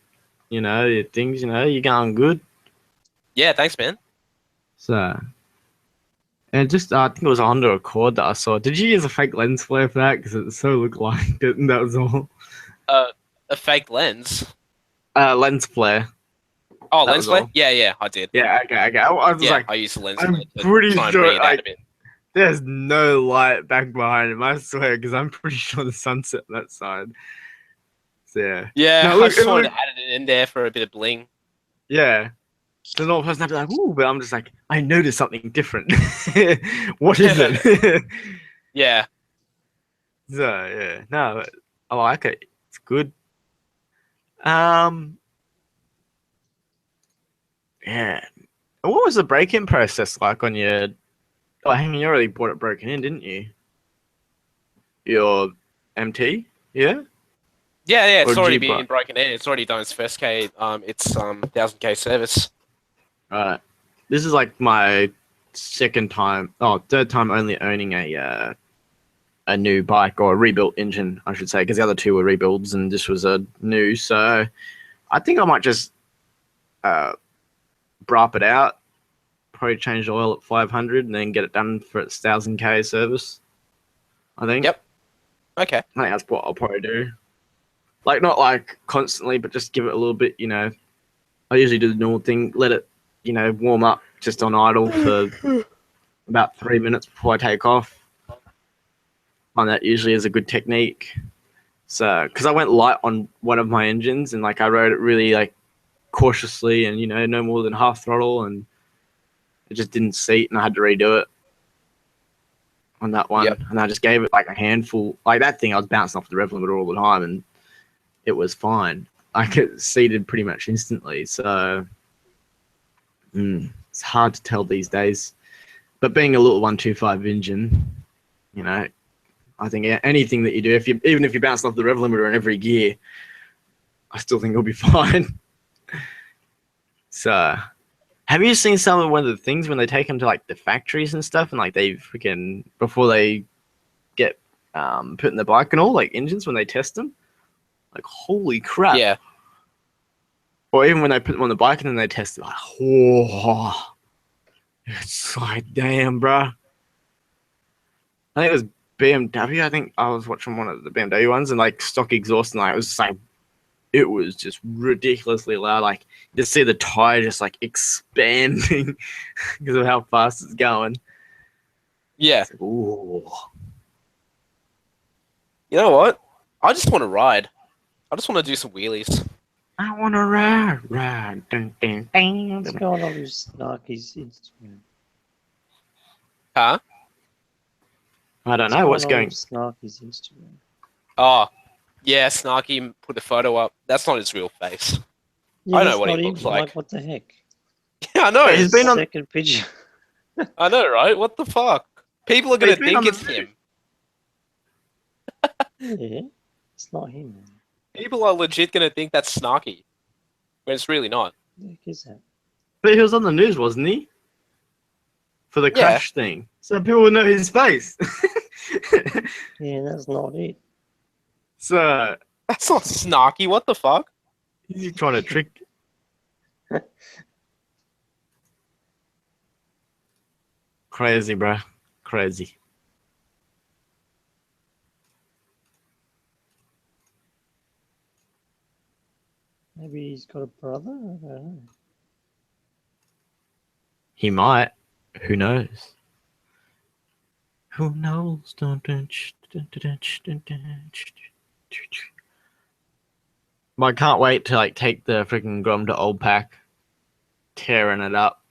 things, you're going good. Yeah, thanks, man. So, and just, I think it was a Honda Accord that I saw. Did you use a fake lens flare for that? Because it so looked like it, and that was all. A fake lens. Lens flare. Oh, That lens was flare? all. Yeah, I did. Yeah, okay. I was Yeah, like, I used the lens I'm flare to pretty try and sure, bring it out like, a bit. there's no light back behind him, I swear, because I'm pretty sure the sun's set on that side. So, yeah. Yeah, No, I just wanted to add it in there for a bit of bling. Yeah. Then all of a sudden I'd be like, ooh, but I'm just like, I noticed something different. What is it? Yeah. So, yeah. No, I like it. It's good. Yeah. What was the break-in process like on your... Oh, hang on, you already bought it broken in, didn't you? Your MT? Yeah? Yeah, it's Or already Jeep, been broken in. It's already done its first K. It's 1000K service. Right. This is like my third time only owning a new bike, or a rebuilt engine, I should say, because the other two were rebuilds and this was a new. So I think I might just brap it out, probably change the oil at 500 and then get it done for its 1000K service. I think. Yep. Okay. I think that's what I'll probably do. Like, not like constantly, but just give it a little bit, I usually do the normal thing, let it, warm up just on idle for about 3 minutes before I take off. And that usually is a good technique. So, because I went light on one of my engines and like I rode it really like cautiously and no more than half throttle, and it just didn't seat and I had to redo it on that one. Yep. And I just gave it like a handful. Like that thing, I was bouncing off the rev limiter all the time and it was fine. Like it seated pretty much instantly. So it's hard to tell these days. But being a little 125 engine, I think anything that you do, even if you bounce off the rev limiter in every gear, I still think it'll be fine. So, have you seen one of the things when they take them to like the factories and stuff, and like they freaking before they get put in the bike and all, like engines when they test them, like holy crap! Yeah. Or even when they put them on the bike and then they test it, like oh, it's like damn, bro. I think it was BMW. I think I was watching one of the BMW ones and like stock exhaust, and like it was just ridiculously loud. Like you just see the tire just like expanding because of how fast it's going. Yeah. It's like, ooh. You know what? I just want to ride. I just want to do some wheelies. I wanna ride. Dun, dun, dun, What's dun. going on with Snarky's Instagram? Huh? I don't What's know going what's on going. with Snarky's Instagram? Oh, yeah, Snarky put a photo up. That's not his real face. Yeah, I know that's what he not him. looks like. What the heck? Yeah, I know. Wait, he's been on. Second picture. I know, right? What the fuck? People are He's gonna been on think the it's news. him. Yeah, it's not him, man. People are legit gonna think that's Snarky, when it's really not. What the heck is that? But he was on the news, wasn't he? For the Yeah. crash thing, so people would know his face. Yeah, that's not it. So That's not Snarky. What the fuck? he's trying to trick. Crazy, bro. Crazy. Maybe he's got a brother? I don't know. He might. Who knows? Who knows? But I can't wait to like take the freaking Grom to Old Pack, tearing it up.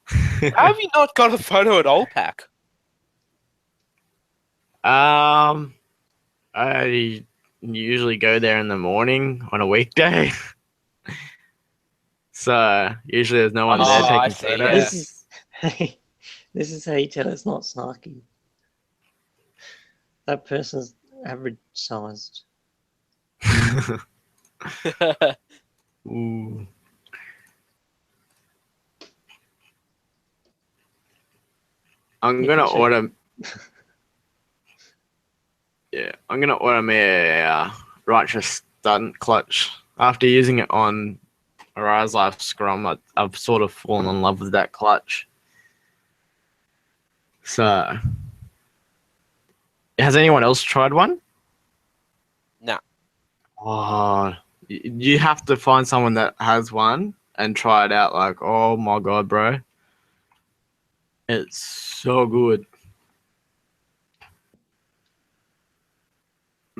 How have you not got a photo at Old Pack? I usually go there in the morning on a weekday. So usually there's no one Oh, there I taking see, photos. This is this is how you tell it's not Snarky. That person's average sized. Ooh. I'm You gonna can check- order. Yeah, I'm gonna order me a righteous stunt clutch. After using it on a Rise Life Scrum, I've sort of fallen in love with that clutch. So, has anyone else tried one? Nah. Oh, you have to find someone that has one and try it out. Like, oh my god, bro, it's so good.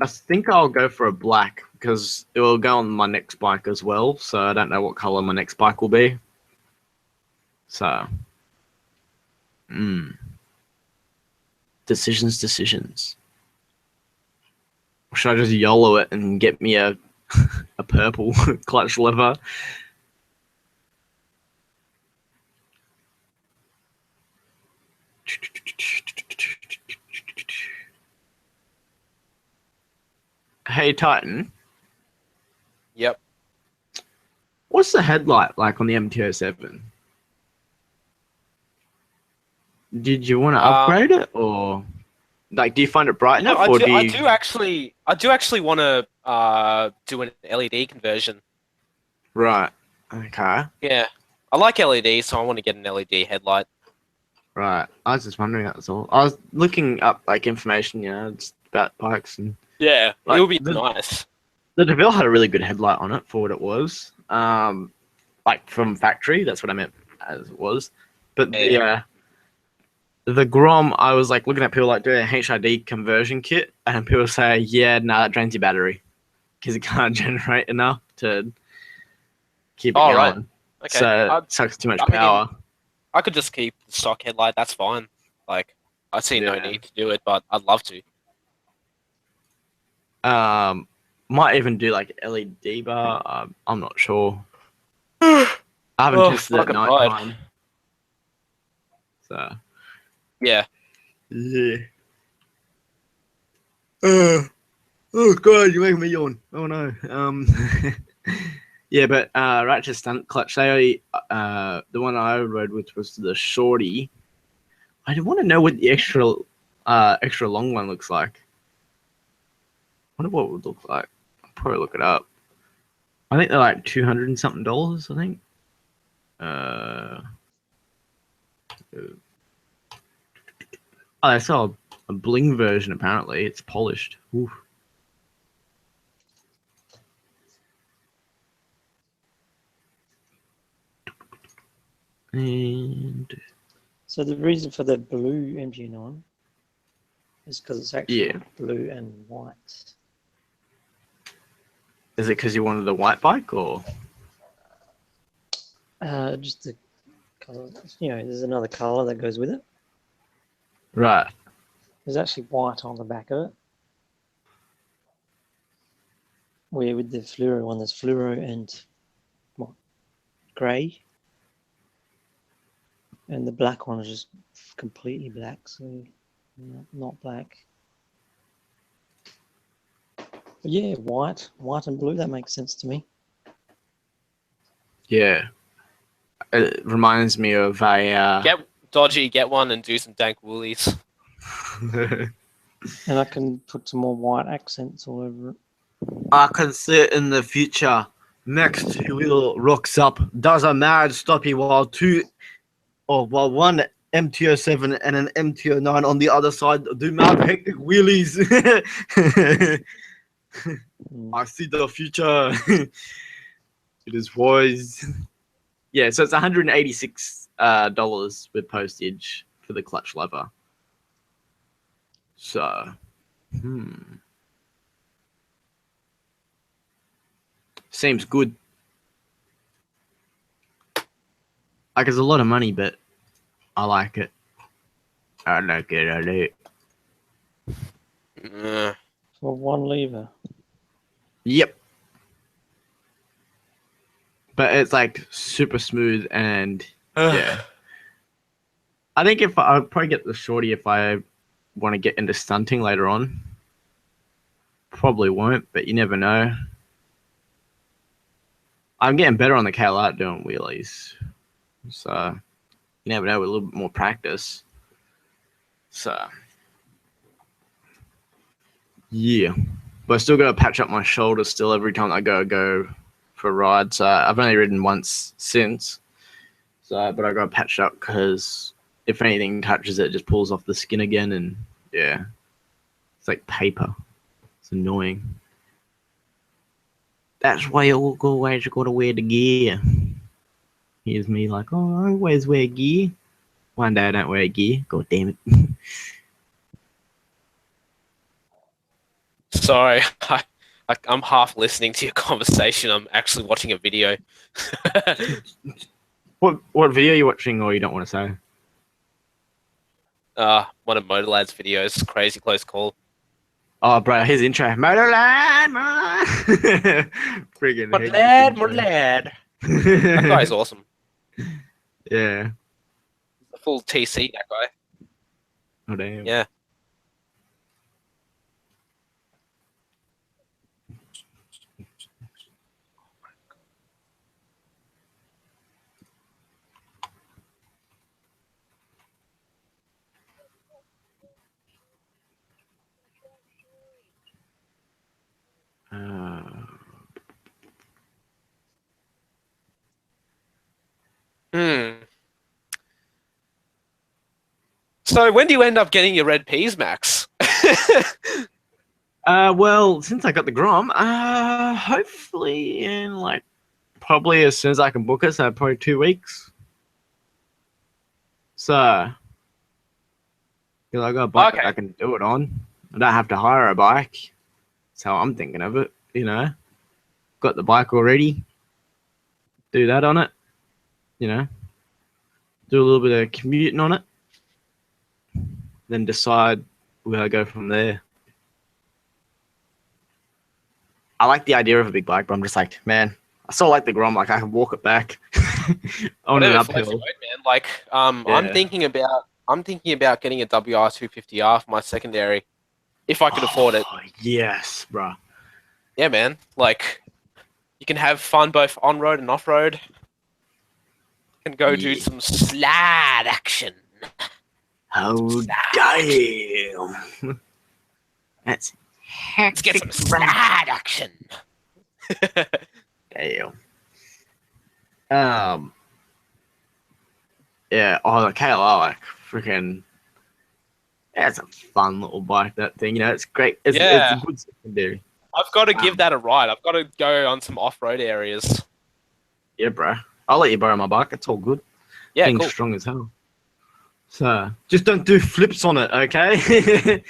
I think I'll go for a black because it will go on my next bike as well. So I don't know what color my next bike will be. So, decisions. Or should I just YOLO it and get me a a purple clutch lever? Hey Titan, Yep. what's the headlight like on the MT-07? Did you want to upgrade it, or like, do you find it bright No, enough, or do you? I do actually want to do an LED conversion. Right. Okay. Yeah, I like LED, so I want to get an LED headlight. Right. I was just wondering. That was all. I was looking up like information, just about bikes, and Yeah, Like, it would be the- nice. the DeVille had a really good headlight on it for what it was. Like from factory. That's what I meant as it was. But Yeah. the Grom, I was like looking at people like doing a HID conversion kit, and people say, "Yeah, no, that drains your battery because it can't generate enough to keep it Oh, going. right. Okay. So it sucks too much I mean, power." I could just keep the stock headlight. That's fine. Like, I see no Yeah. need to do it, but I'd love to. Might even do like LED bar. I'm not sure. I haven't Oh, tested it at fucking night right. time. So Yeah. yeah. Oh god, you're making me yawn. Oh no. Yeah, but Ratchet Stunt Clutch, the one I rode with was the shorty. I want to know what the extra long one looks like. I wonder what it would look like. I'll probably look it up. I think they're like $200 and something, I think. Oh, I saw a bling version apparently. It's polished. Oof. And So the reason for the blue MG9 is because it's actually Yeah. blue and white. Is it because you wanted a white bike, or? Just the color. There's another color that goes with it. Right. There's actually white on the back of it. Where with the fluoro one, there's fluoro and what? Grey. And the black one is just completely black, so not black. But yeah, white and blue, that makes sense to me. Yeah. It reminds me of a... Get dodgy, get one, and do some dank woolies. And I can put some more white accents all over it. I can see it in the future. Next wheel rocks up, does a mad stoppy while one MT-07 and an MT-09 on the other side do mad hectic wheelies. I see the future. It is wise. Yeah, so it's $186 with postage for the clutch lever. So, seems good. Like, it's a lot of money, but I like it. I like it. For one lever. Yep. But it's like super smooth and yeah. I think I'll probably get the shorty if I want to get into stunting later on. Probably won't, but you never know. I'm getting better on the KLR at doing wheelies. So you never know with a little bit more practice. So yeah. But I still got to patch up my shoulder still every time I go for a ride. So I've only ridden once since. So, but I got patched up because if anything touches it, it just pulls off the skin again, and yeah, it's like paper. It's annoying. That's why you always got to wear the gear. Here's me like, oh, I always wear gear. One day I don't wear gear. God damn it. Sorry, I'm half listening to your conversation. I'm actually watching a video. What video are you watching, or you don't want to say? One of Motorlad's videos. Crazy close call. Oh, bro, his intro. Motorlad. Friggin' Motorlad. That guy's awesome. Yeah. The full TC, that guy. Oh, damn. Yeah. So when do you end up getting your red peas, Max? Well, since I got the Grom, hopefully in like probably as soon as I can book it, so probably 2 weeks. So, because I got a bike that I can do it on. I don't have to hire a bike. That's how I'm thinking of it, you know. Got the bike already. Do that on it, you know. Do a little bit of commuting on it. Then decide where I go from there. I like the idea of a big bike, but I'm just like, man, I still like the Grom. Like I can walk it back on an uphill. Man. Like, yeah. I'm thinking about getting a WR250R for my secondary, if I could afford it. Yes, bro. Yeah, man. Like, you can have fun both on road and off road. Can go do some slide action. Oh damn! Let's get some slide action. Damn. Yeah. Oh, the KLR, like freaking. That's a fun little bike. That thing, you know, it's great. It's a good secondary. I've got to give that a ride. I've got to go on some off-road areas. Yeah, bro. I'll let you borrow my bike. It's all good. Yeah, Thing's cool. Strong as hell. So just don't do flips on it, okay?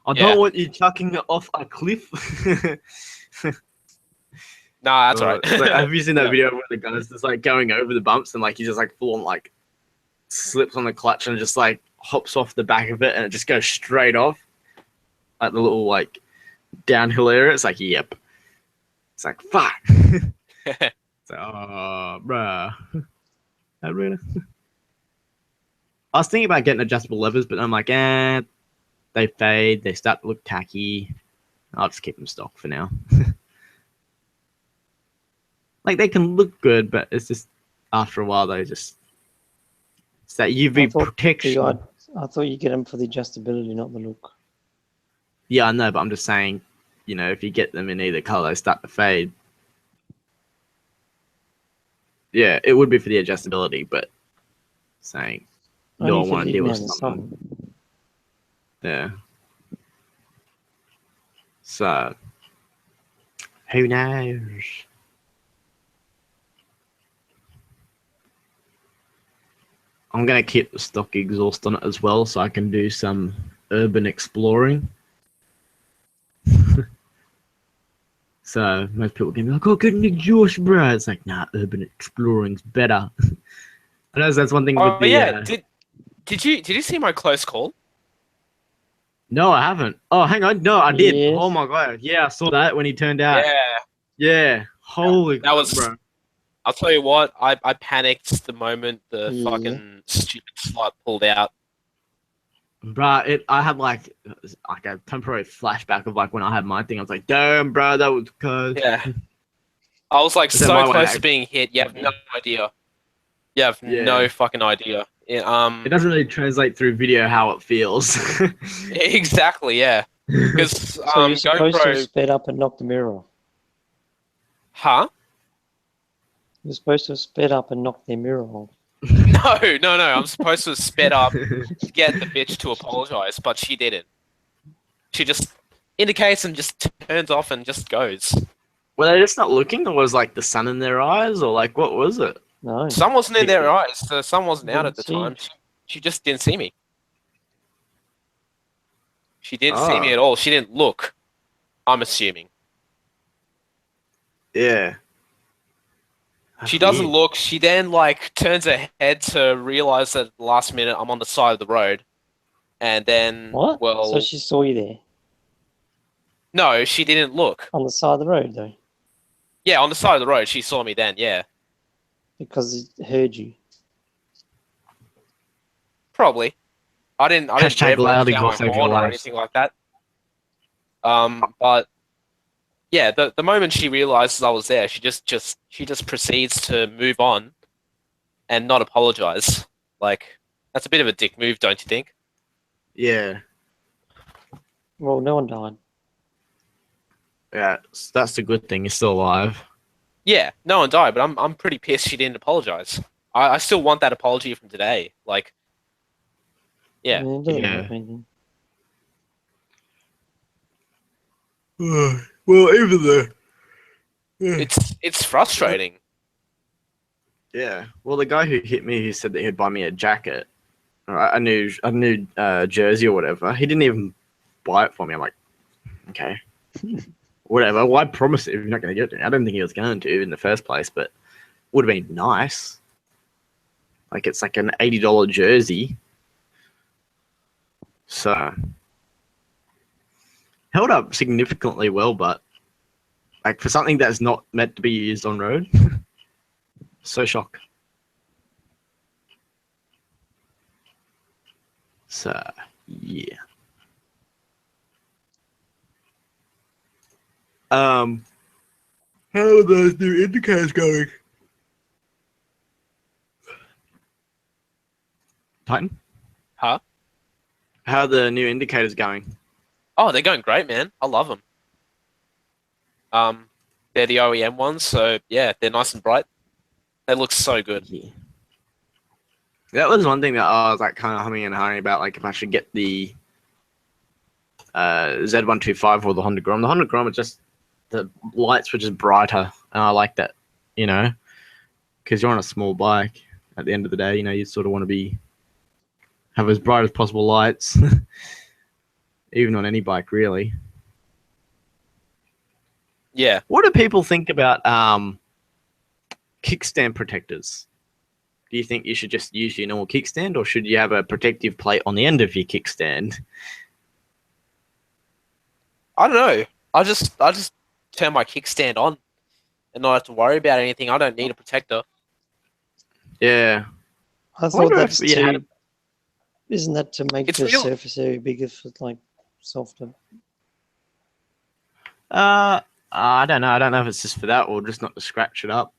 I don't want you chucking it off a cliff. Nah, that's alright. It's like, have you seen that Yeah. video where the guy's just like going over the bumps and like he just like full on like slips on the clutch and just like hops off the back of it and it just goes straight off at the little like downhill area? It's like, yep. It's like, fuck. It's like, oh, bruh. I really. I was thinking about getting adjustable levers, but I'm like, they fade, they start to look tacky. I'll just keep them stock for now. Like, they can look good, but it's just, after a while, it's that UV protection. I thought you get them for the adjustability, not the look. Yeah, I know, but I'm just saying, you know, if you get them in either color, they start to fade. Yeah, it would be for the adjustability, but saying, no, I want to deal with something. Yeah. So, who knows? I'm going to keep the stock exhaust on it as well so I can do some urban exploring. So, most people can be like, oh, get an exhaust, bro. It's like, nah, urban exploring's better. I know that's one thing with the... yeah, did you see my close call? No, I haven't. Oh, hang on. No, I did. Yes. Oh, my God. Yeah, I saw that when he turned out. Yeah. Holy that was... bro. I'll tell you what, I panicked the moment the fucking stupid slut pulled out. Bruh, I had like a temporary flashback of like when I had my thing. I was like, damn, bro, that was close. Yeah. I was like Is that so my close way? to being hit. You have no idea. You have no fucking idea. It doesn't really translate through video how it feels. Exactly, yeah. Because So you're supposed to GoPro... have sped up and knocked the mirror off. Huh? You're supposed to have sped up and knocked their mirror off. No. I'm supposed to have sped up to get the bitch to apologize, but she didn't. She just indicates and just turns off and just goes. Were they just not looking, or was like the sun in their eyes, or like what was it? No. Sun wasn't in their eyes. The sun wasn't out at the Didn't time. see. She just didn't see me. She didn't see me at all. She didn't look. I'm assuming. Yeah. She doesn't look. She then like turns her head to realize that at the last minute I'm on the side of the road, and then What? well, So she saw you there no, she didn't look. on the side of the road, though, Yeah, on the side of the road, she saw me then. Yeah, because it heard you. probably. I didn't Hashtag rev loud down my exhaust over your horn or lives. anything like that. But yeah, the moment she realizes I was there, she just proceeds to move on and not apologize. Like, that's a bit of a dick move, don't you think? Yeah. Well, no one died. Yeah, that's the good thing. He's still alive. Yeah, no one died, but I'm pretty pissed she didn't apologize. I still want that apology from today. Like, yeah. I mean, it doesn't Yeah. matter anything. Well, even though. It's frustrating. Yeah. Well, the guy who hit me, he said that he'd buy me a jacket, or a new jersey or whatever. He didn't even buy it for me. I'm like, okay, whatever. Why promise it if you're not going to get it? I don't think he was going to in the first place, but would have been nice. Like, it's like an $80 jersey. So held up significantly well, but like for something that's not meant to be used on road. So shocked. So, yeah. How are those new indicators going? Titan? Huh? How are the new indicators going? Oh, they're going great, man. I love them. They're the OEM ones, so yeah, they're nice and bright. They look so good. Yeah. That was one thing that I was like kind of humming and hawing about, like if I should get the Z125 or the Honda Grom. The Honda Grom, it's just the lights were just brighter, and I like that, you know, because you're on a small bike. At the end of the day, you know, you sort of want to have as bright as possible lights, even on any bike, really. Yeah. What do people think about kickstand protectors? Do you think you should just use your normal kickstand, or should you have a protective plate on the end of your kickstand? I don't know. I just turn my kickstand on and not have to worry about anything. I don't need a protector. Yeah. I thought wonder that's if you had- too. Isn't that to make It's the real. surface area bigger for like softer? I don't know. I don't know if it's just for that or just not to scratch it up,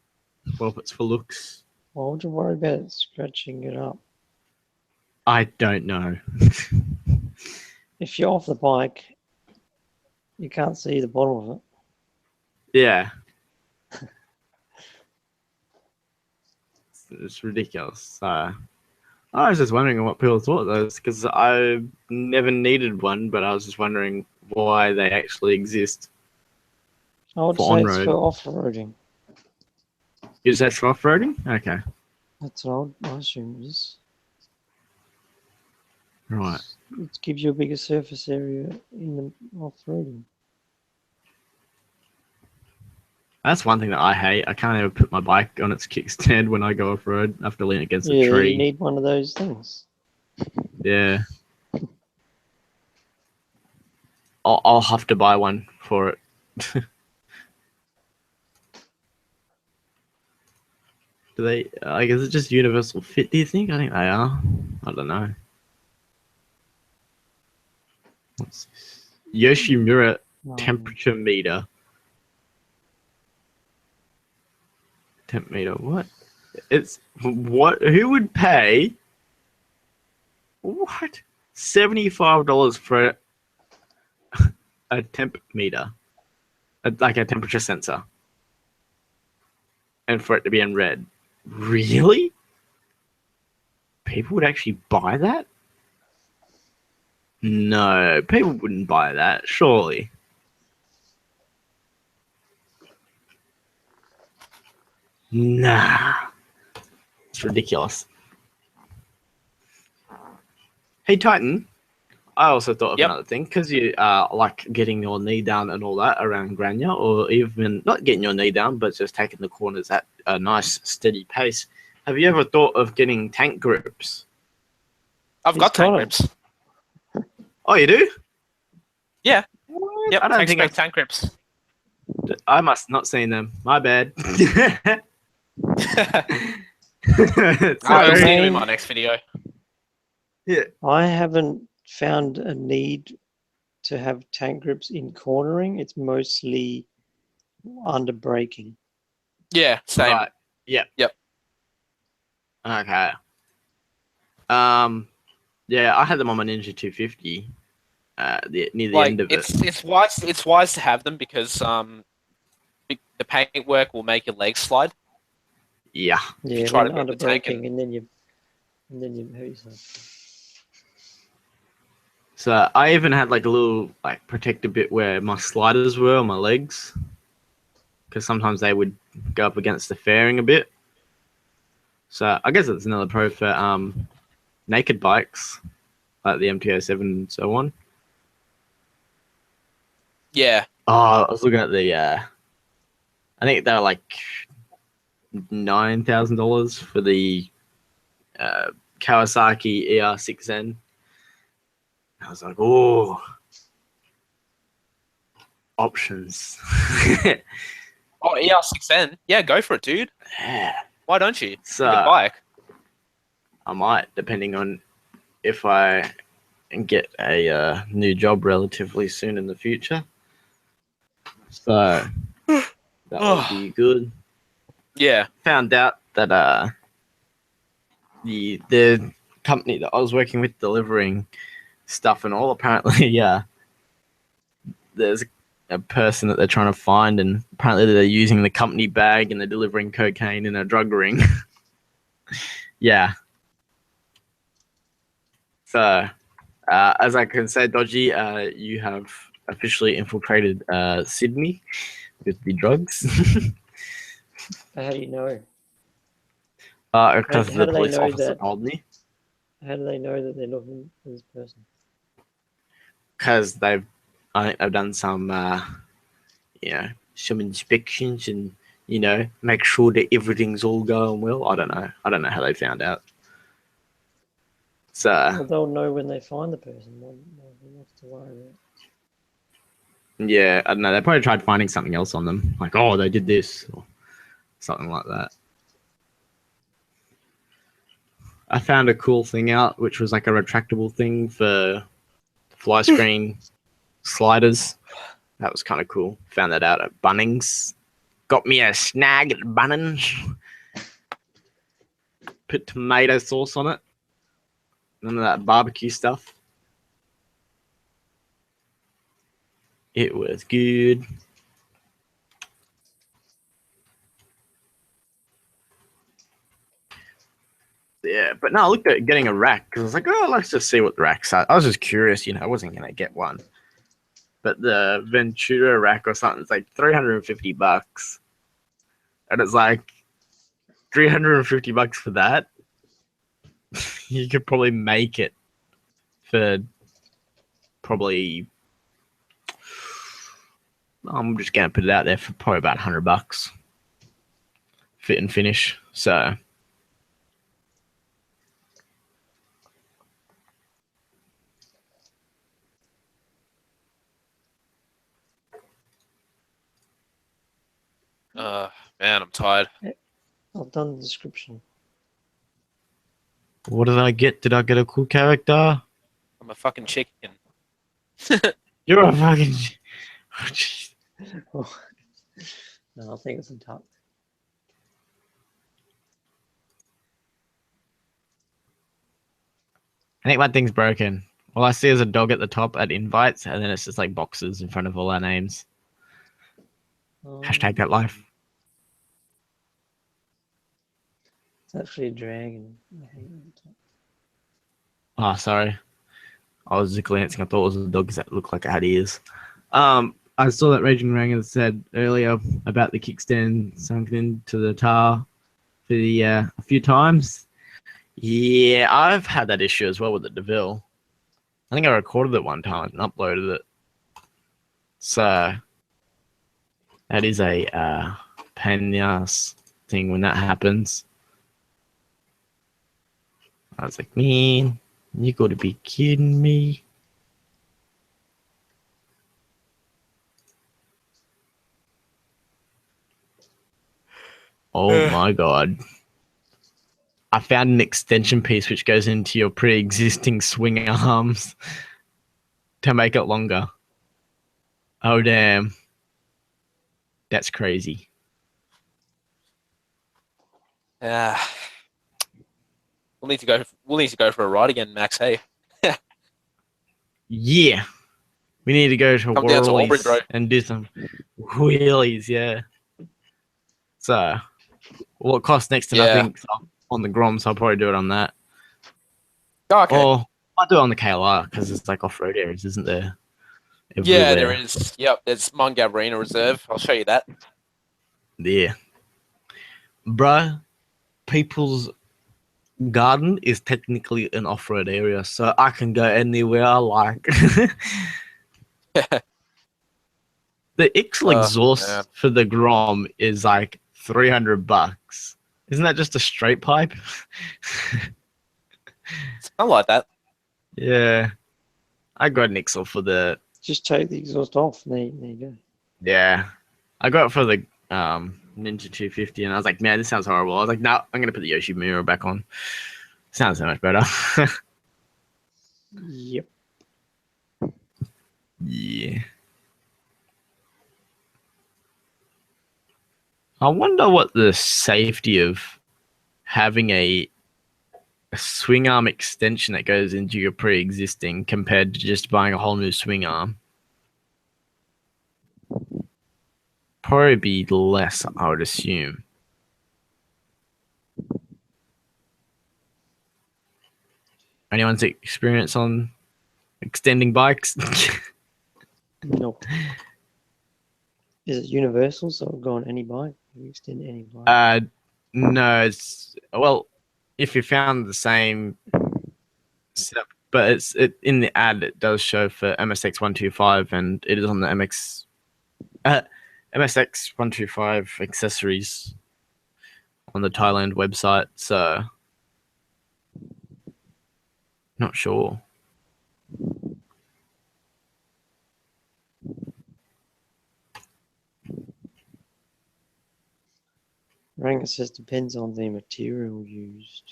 or if it's for looks. Why would you worry about scratching it up? I don't know. If you're off the bike, you can't see the bottom of it. Yeah. It's ridiculous. I was just wondering what people thought of those because I never needed one, but I was just wondering why they actually exist. I would For say it's on-road. for off-roading. Is that for off-roading? Okay. That's what I assume it is. Right. It gives you a bigger surface area in the off-roading. That's one thing that I hate. I can't ever put my bike on its kickstand when I go off-road. I have to lean against a Yeah, tree. you need one of those things. Yeah. I'll have to buy one for it. Do they? Like, is it just universal fit? Do you think? I think they are. I don't know. What's this? Yoshimura temperature meter. Temp meter. What? It's what? Who would pay? What? $75 for a temp meter, like a temperature sensor, and for it to be in red. Really? People would actually buy that? No, people wouldn't buy that, surely. Nah. It's ridiculous. Hey, Titan, I also thought of Yep. another thing, because you like getting your knee down and all that around Grania, or even not getting your knee down, but just taking the corners at a nice, steady pace. Have you ever thought of getting tank grips? I've He's got tank got 'em. grips. Oh, you do? Yeah. What? Yep. I don't Tank think spec tank grips. I must not seen them. My bad. I'll see you in mean- my next video. Yeah. I haven't found a need to have tank grips in cornering. It's mostly under braking. Yeah. Same. Right. Yep. Yep. Okay. Yeah, I had them on my Ninja 250. Near the end of it. It's wise to have them because the paintwork will make your legs slide. Yeah. Yeah, try then to move under the tank braking, and then you hurt yourself. So I even had like a little like protector bit where my sliders were on my legs, because sometimes they would go up against the fairing a bit. So I guess it's another pro for naked bikes like the MT-07 and so on. Yeah. Oh, I was looking at the I think they were like $9,000 for the Kawasaki ER6N. I was like, oh, options. Oh, ER6N. Yeah, go for it, dude. Yeah. Why don't you? It's So a good bike. I might, depending on if I get a new job relatively soon in the future. So that would be good. Yeah. Found out that the company that I was working with delivering stuff and all, apparently there's a person that they're trying to find, and apparently they're using the company bag and they're delivering cocaine in a drug ring. Yeah. So as I can say, Dodgy, you have officially infiltrated Sydney with the drugs. How do you know? Because How the do they police know officer that? told me. How do they know that they're looking for this person? Because I think they've done some, some inspections and, you know, make sure that everything's all going well. I don't know. I don't know how they found out. So Well, they'll know when they find the person. What's to worry about? yeah, I don't know. They probably tried finding something else on them, like, oh, they did this or something like that. I found a cool thing out, which was like a retractable thing for fly screen sliders. That was kind of cool. Found that out at Bunnings. Got me a snag at Bunnings. Put tomato sauce on it. None of that barbecue stuff. It was good. Yeah, but no, I looked at getting a rack because I was like, oh, let's just see what the rack's at. I was just curious, you know, I wasn't going to get one. But the Ventura rack or something is like $350. And it's like $350 for that. You could probably make it for probably, I'm just going to put it out there for probably about $100. Fit and finish. So man, I'm tired. I've done the description. what did I get? Did I get a cool character? I'm a fucking chicken. You're a fucking. Oh, jeez. Oh. No, I think it's a duck. I think my thing's broken. All I see is a dog at the top at invites, and then it's just like boxes in front of all our names. Hashtag that life. It's actually a dragon. Oh, sorry. I was just glancing. I thought it was a dog that looked like it had ears. I saw that Raging Ranger said earlier about the kickstand sunk into the tar for the a few times. Yeah, I've had that issue as well with the DeVille. I think I recorded it one time and uploaded it. So that is a pain in the ass thing when that happens. I was like, man, you got to be kidding me. Oh my god. I found an extension piece which goes into your pre-existing swing arms to make it longer. Oh damn. That's crazy. Yeah. We'll need to go for a ride again, Max, hey. Yeah. We need to go to Come down to Albury, bro. Whorley's and do some wheelies, yeah. So, well, it costs next to nothing on the Grom, so I'll probably do it on that. Oh, okay. Or I'll do it on the KLR because it's like off-road areas, isn't there? Yeah, there is. Yep, there's Mungabrina Reserve. I'll show you that. Yeah. Bro, people's garden is technically an off-road area, so I can go anywhere I like. The Ixel exhaust for the Grom is like $300. Isn't that just a straight pipe? I like that. Yeah. I got an Ixel for the... Just take the exhaust off. There you go. Yeah. I got it for the Ninja 250, and I was like, man, this sounds horrible. I was like, no, I'm going to put the Yoshi mirror back on. Sounds so much better. Yep. Yeah. I wonder what the safety of having a swing arm extension that goes into your pre-existing compared to just buying a whole new swing arm. Probably be less, I would assume. Anyone's experience on extending bikes? No. Is it universal? So it'll go on any bike? You extend any bike? No, it's well, if you found the same setup, but it's in the ad it does show for MSX 125 and it is on the MSX 125 accessories on the Thailand website. So not sure. Rank says depends on the material used.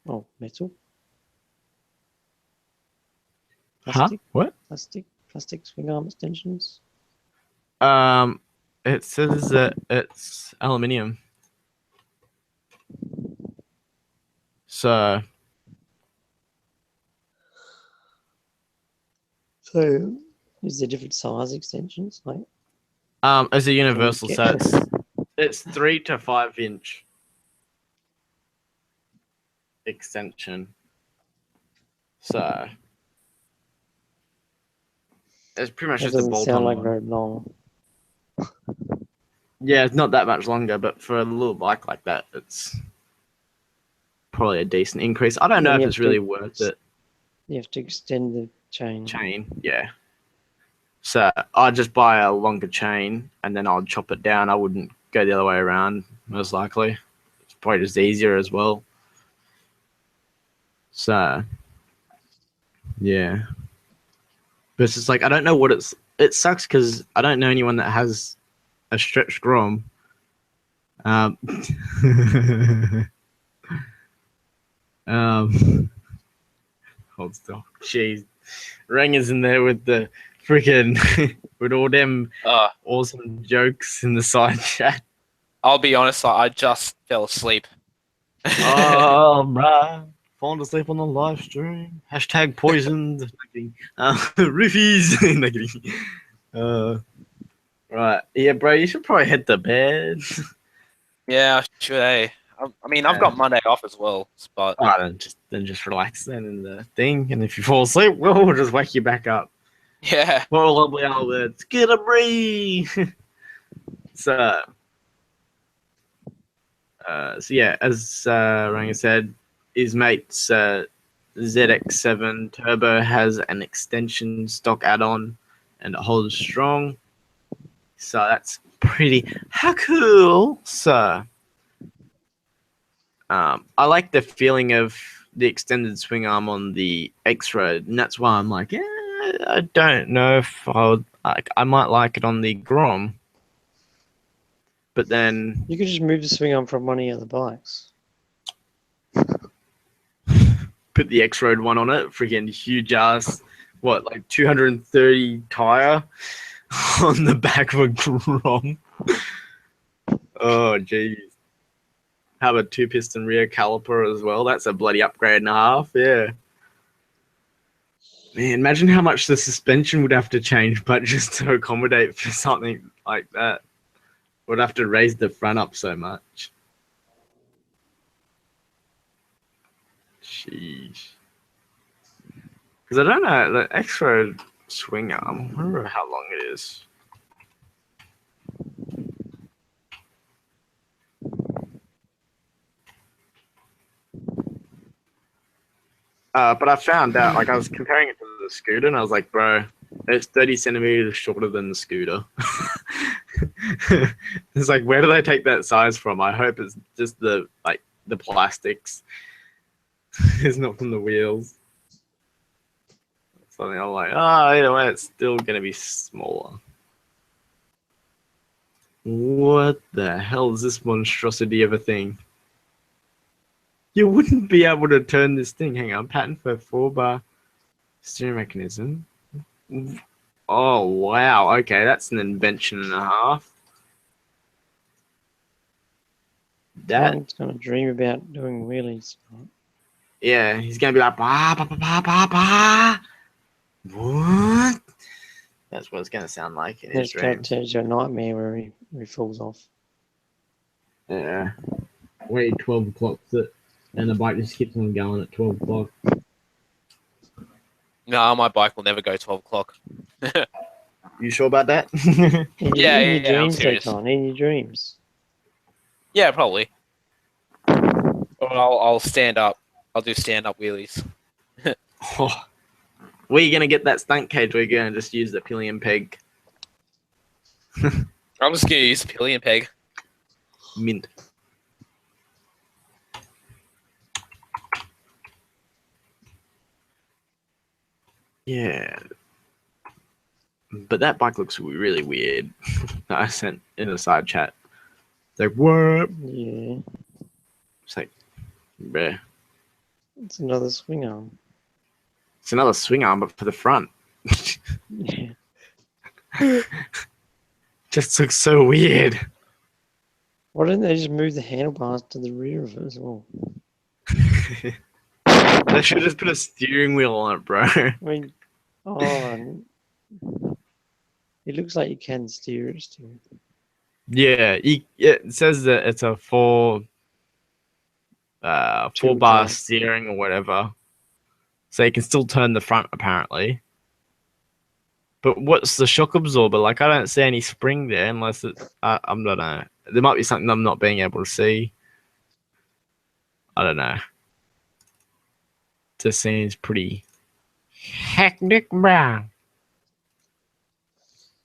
Oh, metal? Plastic? What? Plastic swing arm extensions? It says that it's aluminium. So Is there different size extensions? Like, as a universal get- set, it's 3 to 5 inch extension. So it's pretty much that just a doesn't bolt sound on like one. very long. Yeah, it's not that much longer, but for a little bike like that, it's probably a decent increase. I don't know Then if you it's have to- really worth it. You have to extend the chain. Yeah. So I'd just buy a longer chain and then I'll chop it down. I wouldn't go the other way around, most likely. It's probably just easier as well. So yeah. But it's just like I don't know what it sucks because I don't know anyone that has a stretched grom. Hold still. Jeez. Rang is in there with the freaking with all them awesome jokes in the side chat. I'll be honest, I just fell asleep. Oh, right. Falling asleep on the live stream. Hashtag poisoned. Roofies. Right. Yeah, bro, you should probably head to bed. Yeah, should I? I mean, I've got Monday off as well, but Oh, then just relax then in the thing. And if you fall asleep, we'll just wake you back up. yeah. Well, lovely old words. Get a breathe. So yeah, as Ranga said, his mate's ZX7 Turbo has an extension stock add-on and it holds strong. So that's pretty cool. So I like the feeling of the extended swing arm on the X-Road, and that's why I'm like, yeah, I don't know if I might like it on the Grom. But then You could just move the swing arm from one of the other bikes. put the X-Road one on it, freaking huge ass, like 230 tire on the back of a Grom. Oh, geez. Have a 2-piston rear caliper as well. That's a bloody upgrade and a half, yeah. Man, imagine how much the suspension would have to change, but just to accommodate for something like that. Would have to raise the front up so much. Sheesh. Because I don't know, the X-Road swing arm, I wonder how long it is. But I found out, like I was comparing it to the scooter, and I was like, bro, it's 30 centimeters shorter than the scooter. It's like, where do they take that size from? I hope it's just the plastics. It's not from the wheels. So I'm like, either way, it's still gonna be smaller. What the hell is this monstrosity of a thing? You wouldn't be able to turn this thing. Hang on, patent for 4-bar steering mechanism. Oh wow, okay, that's an invention and a half. Ryan's gonna dream about doing wheelies. Yeah, he's gonna be like, bah, bah, bah, bah, bah, bah. What? That's what it's gonna sound like in his It's gonna dreams. turn into a nightmare where he falls off. Yeah. Wait, 12 o'clock, and the bike just keeps on going at 12 o'clock. No, my bike will never go 12 o'clock. You sure about that? In Yeah, your I'm dreams, serious. Con, in your dreams. Yeah, probably. Or I'll stand up. I'll do stand-up wheelies. Oh. Where are you gonna get that stunt cage? Where you're gonna just use the pillion peg? I'm just gonna use the pillion peg. Mint. Yeah. But that bike looks really weird. I sent in a side chat. It's like, what? Yeah, It's like, bruh. it's another swing arm. It's another swing arm, but for the front. Yeah. Just looks so weird. Why don't they just move the handlebars to the rear of it as well? They should just put a steering wheel on it, bro. I mean, oh, it looks like you can steer it still. Yeah, it says that it's a four bar drive. steering or whatever. So you can still turn the front apparently. But what's the shock absorber? Like, I don't see any spring there unless it. I don't know. There might be something I'm not being able to see. I don't know. Just seems pretty hectic, bro.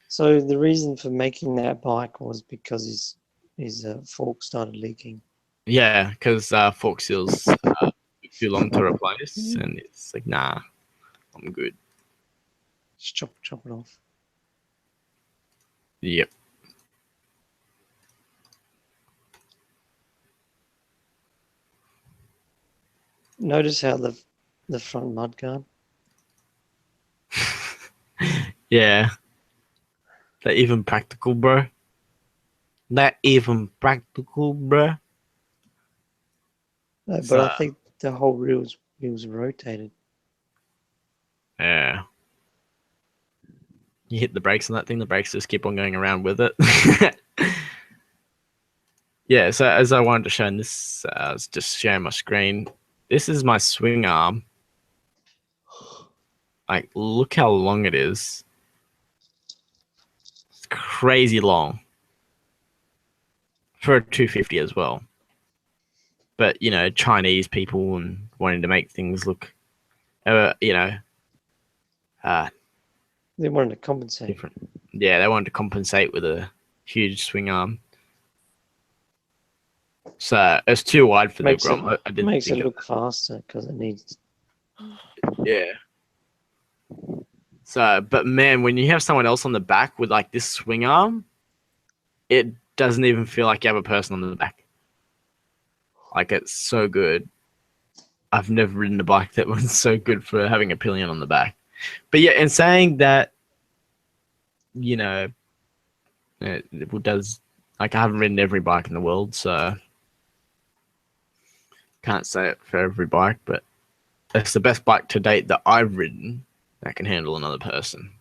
So the reason for making that bike was because his fork started leaking. Yeah, because fork seals too long to replace, and it's like, nah, I'm good. Just chop it off. Yep. Notice how the front mudguard. Yeah. That even practical, bro. That even practical, bro. No, but So- I think the whole wheels rotated. Yeah. You hit the brakes on that thing, the brakes just keep on going around with it. Yeah, so as I wanted to show in this, I was just sharing my screen. This is my swing arm. Like, look how long it is. It's crazy long. For a 250 as well. But, you know, Chinese people and wanting to make things look, you know, They wanted to compensate. different. Yeah, they wanted to compensate with a huge swing arm. So it's too wide for Makes the Grom. I didn't Makes think it of look faster because it needs. Yeah. So, but man, when you have someone else on the back with like this swing arm, it doesn't even feel like you have a person on the back. Like, it's so good. I've never ridden a bike that was so good for having a pillion on the back. But yeah, and saying that, you know, it does, like, I haven't ridden every bike in the world, so can't say it for every bike, but it's the best bike to date that I've ridden that can handle another person.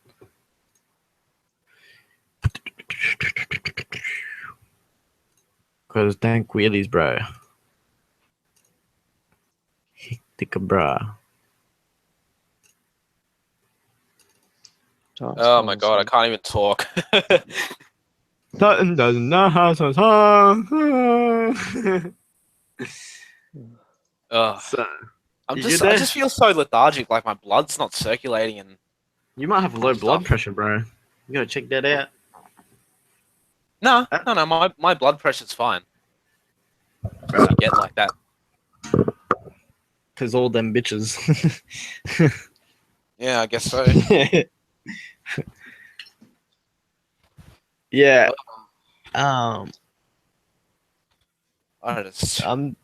Because dank wheelies, bro. Hectic, bro. Oh my god, I can't even talk. Sutton doesn't know how to talk. Ugh. So, I you just feel so lethargic, like my blood's not circulating, and you might have low Stuff. blood pressure, bro. You gotta check that out. no, my blood pressure's fine. You get like that. Because all them bitches. Yeah, I guess so. Yeah. I just, Oh,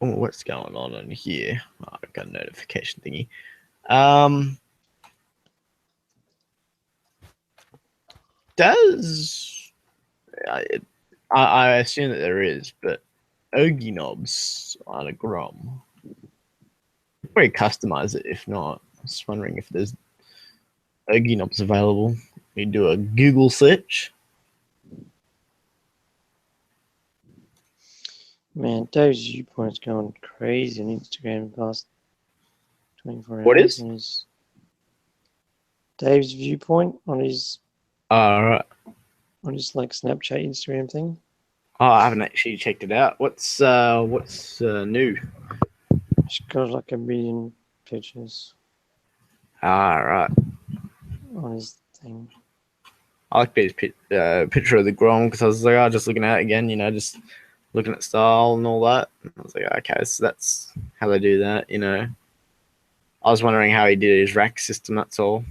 what's going on here? Oh, I've got a notification thingy. Does I assume that there is, but Ogie knobs on a Grom. Probably customize it if not. I was just wondering if there's Ogie knobs available. You do a Google search. Man, Dave's viewpoint's going crazy on Instagram the past 24 hours. What is? on his- Dave's viewpoint on his Right. like Snapchat, Instagram thing. Oh, I haven't actually checked it out. What's new? It's got like 1 million pictures. Ah, right. on his thing. I like his picture of the Grom because I was like, oh, just looking at it again, just looking at style and all that. And I was like, okay, so that's how they do that, I was wondering how he did his rack system, that's all.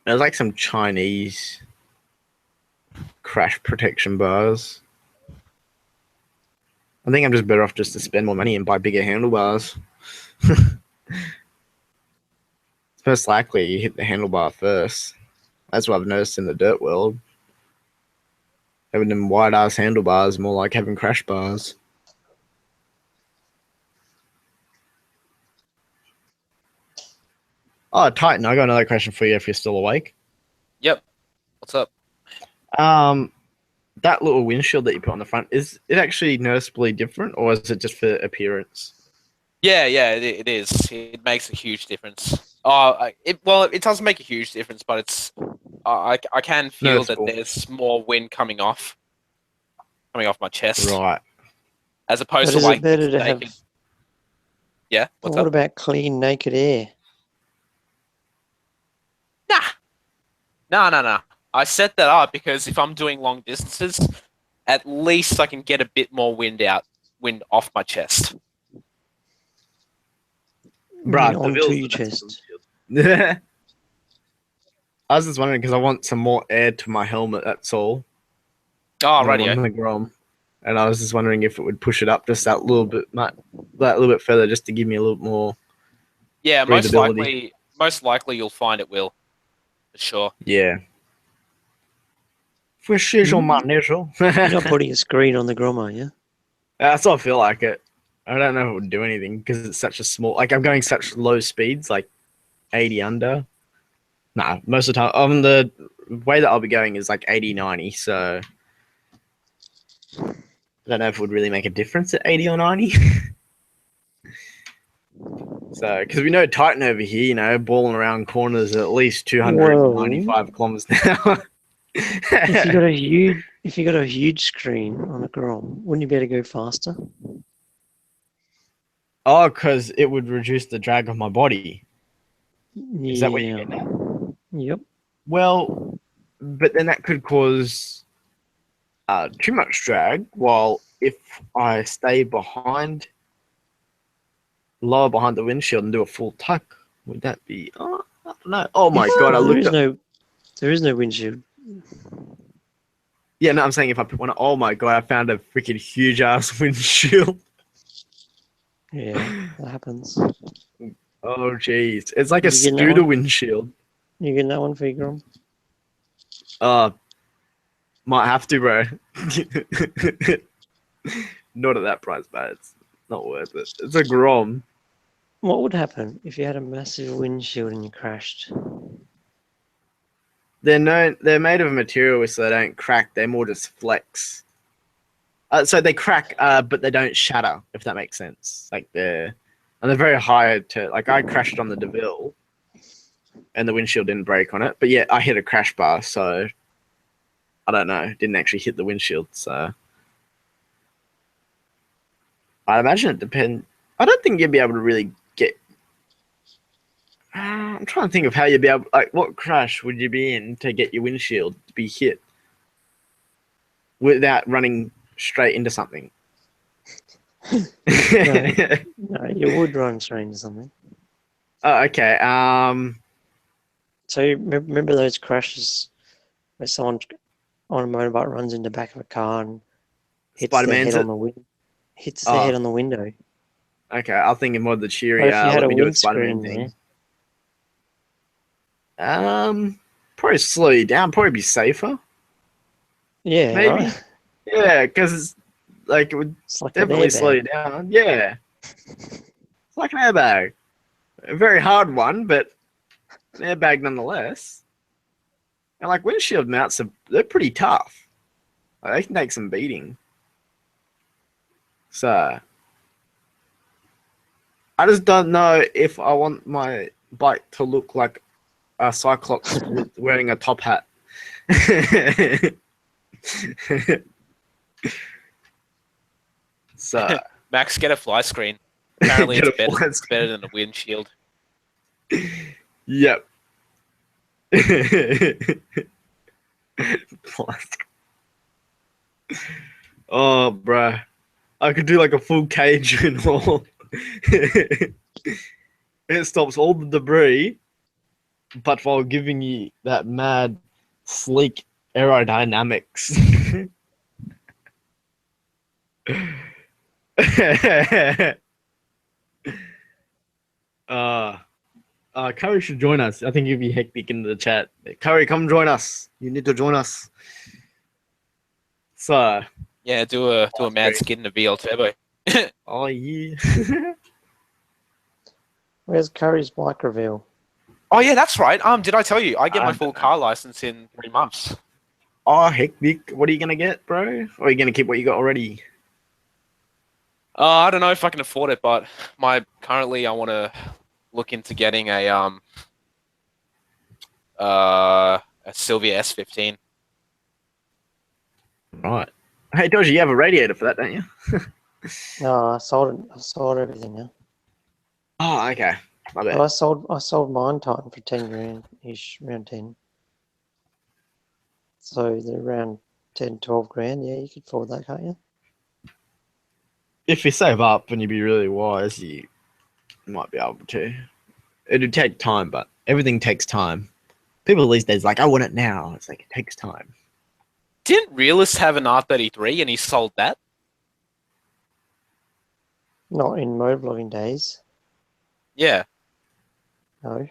There's like some Chinese crash protection bars. I think I'm just better off just to spend more money and buy bigger handlebars. It's most likely you hit the handlebar first. That's what I've noticed in the dirt world. Having them wide ass handlebars more like having crash bars. Oh, Titan, I got another question for you if you're still awake. Yep. What's up? That little windshield that you put on the front, is it actually noticeably different, or is it just for appearance? Yeah, it is. It makes a huge difference. It does make a huge difference, but it's I can feel Noticeable. that there's more wind coming off my chest, Right. as opposed But to is like it better to naked. have? Yeah. What's What up? about clean, naked air? Nah. I set that up because if I'm doing long distances, at least I can get a bit more wind off my chest. Bruh, Onto DeVille's your the best chest. windshield. I was just wondering because I want some more air to my helmet, that's all. Oh, When I'm radio. on the Grom. And I was just wondering if it would push it up just that little bit further just to give me a little more Yeah, breathability. most likely you'll find it will, for sure. Yeah. For sure, Mhm. man. You're not putting a screen on the Grom, are you? That's what I feel like it. I don't know if it would do anything because it's such a small. Like I'm going such low speeds, like 80 under. Nah, most of the time. The way that I'll be going is like 80, 90. So I don't know if it would really make a difference at 80 or 90. So, because we know Titan over here, balling around corners at least 295 kilometers an hour. If you got a huge screen on a Grom, wouldn't you be able to go faster? Oh, because it would reduce the drag of my body. Is that what you're Yeah. getting at? Yep. Well, but then that could cause too much drag. While if I stay lower behind the windshield and do a full tuck, would that be? Oh, I don't know. Oh my god! I looked up. There is no windshield. Yeah, no, I'm saying if I put one. Oh my god! I found a freaking huge ass windshield. Yeah, that happens. Oh jeez, it's like a You getting that scooter one? windshield. You getting that one for your Grom? Might have to, bro. Not at that price, but it's not worth it. It's a Grom. What would happen if you had a massive windshield and you crashed? They're made of a material so they don't crack. They're more just flex. So they crack, but they don't shatter. If that makes sense. Like they're very high to. Like I crashed on the DeVille, and the windshield didn't break on it. But yeah, I hit a crash bar, so I don't know. Didn't actually hit the windshield, so I imagine it depends. I don't think you'd be able to really get. I'm trying to think of how you'd be able. Like, what crash would you be in to get your windshield to be hit without running straight into something? No, you would run straight into something. Oh, okay. So you remember those crashes where someone on a motorbike runs into the back of a car and hits their Spider-Man's head it? on the hits their head on the window. Okay, I'll think of more of the cheery. But if you had Let a me do a Spider-Man windscreen thing. Probably slow you down. Probably be safer. yeah, Maybe. right? Yeah, because it's like it would It's like definitely slow you down. Yeah, it's like an airbag. A very hard one, but an airbag nonetheless. And like windshield mounts they're pretty tough. Like, they can take some beating. So I just don't know if I want my bike to look like a cyclops wearing a top hat. So Max, get a fly screen. Apparently, get it's a better. fly It's better than a windshield. Yep. Oh, bruh. I could do like a full cage and all. It stops all the debris, but while giving you that mad, sleek aerodynamics. uh, Curry should join us. I think you'd be hectic in the chat. Curry, come join us. You need to join us. So, Yeah, do a mad skid in a VL turbo. oh yeah. Where's Curry's bike reveal? Oh yeah, that's right. Did I tell you? I get I my don't full know. car license in 3 months. Oh hectic. What are you gonna get, bro? Or are you gonna keep what you got already? I don't know if I can afford it, but currently I want to look into getting a Sylvia S15. Right. Hey, Dodgy, you have a radiator for that, don't you? No, I sold it. I sold everything now. Oh, okay. My bad. Well, I sold mine Titan for 10 grand ish, around 10. So they're around 10, 12 grand. Yeah, you could afford that, can't you? If you save up and you be really wise, you might be able to. It'd take time, but everything takes time. People these days like, I want it now. It's like it takes time. Didn't Realist have an R33 and he sold that? Not in motovlogging days. Yeah. No,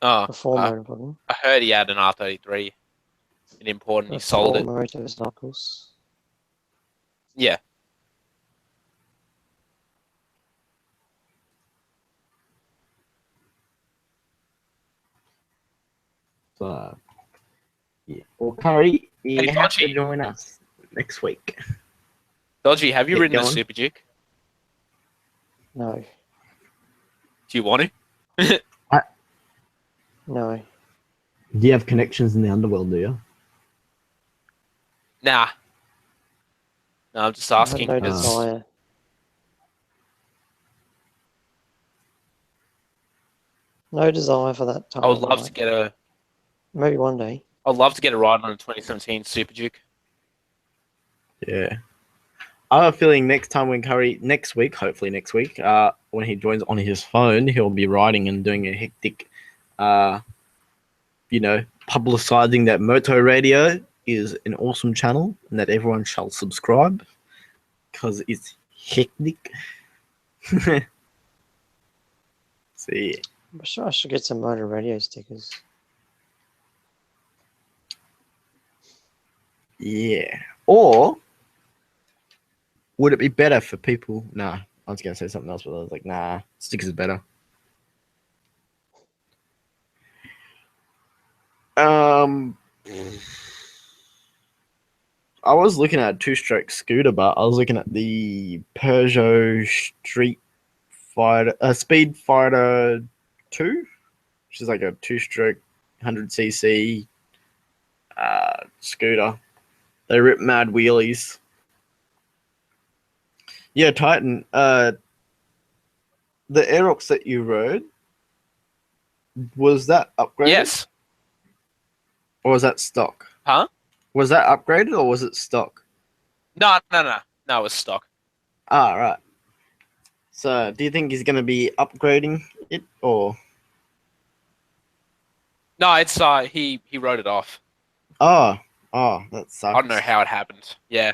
Oh, before I motovlogging. heard he had an R33, an import, and he sold it. Motorcycles. Yeah. So, yeah. Well, Curry, you Hey, have to Dodgy. join us next week. Dodgy, have you Get ridden a going. Super Duke? No, Do you want to? no. Do you have connections in the underworld, do you? Nah. No, I'm just I have asking no because desire. No desire for that type I would of love to bike. get a. Maybe one day. I'd love to get a ride on a 2017 Super Duke. Yeah. I have a feeling next time when Curry, next week, hopefully next week, when he joins on his phone, he'll be riding and doing a hectic, publicizing that Moto Radio is an awesome channel and that everyone shall subscribe because it's hectic. See, I should get some motor radio stickers. yeah. Or would it be better for people? Nah, I was going to say something else, but I was like, nah, stickers are better. I was looking at a two-stroke scooter, but I was looking at the Peugeot Speed Fighter 2, which is like a two-stroke 100cc scooter. They rip mad wheelies. Yeah, Titan. The Aerox that you rode, was that upgraded? Yes. Or was that stock? Huh? Was that upgraded or was it stock? No, it was stock. Ah, right. So, do you think he's going to be upgrading it or? No, it's he wrote it off. Oh, that sucks. I don't know how it happened. Yeah,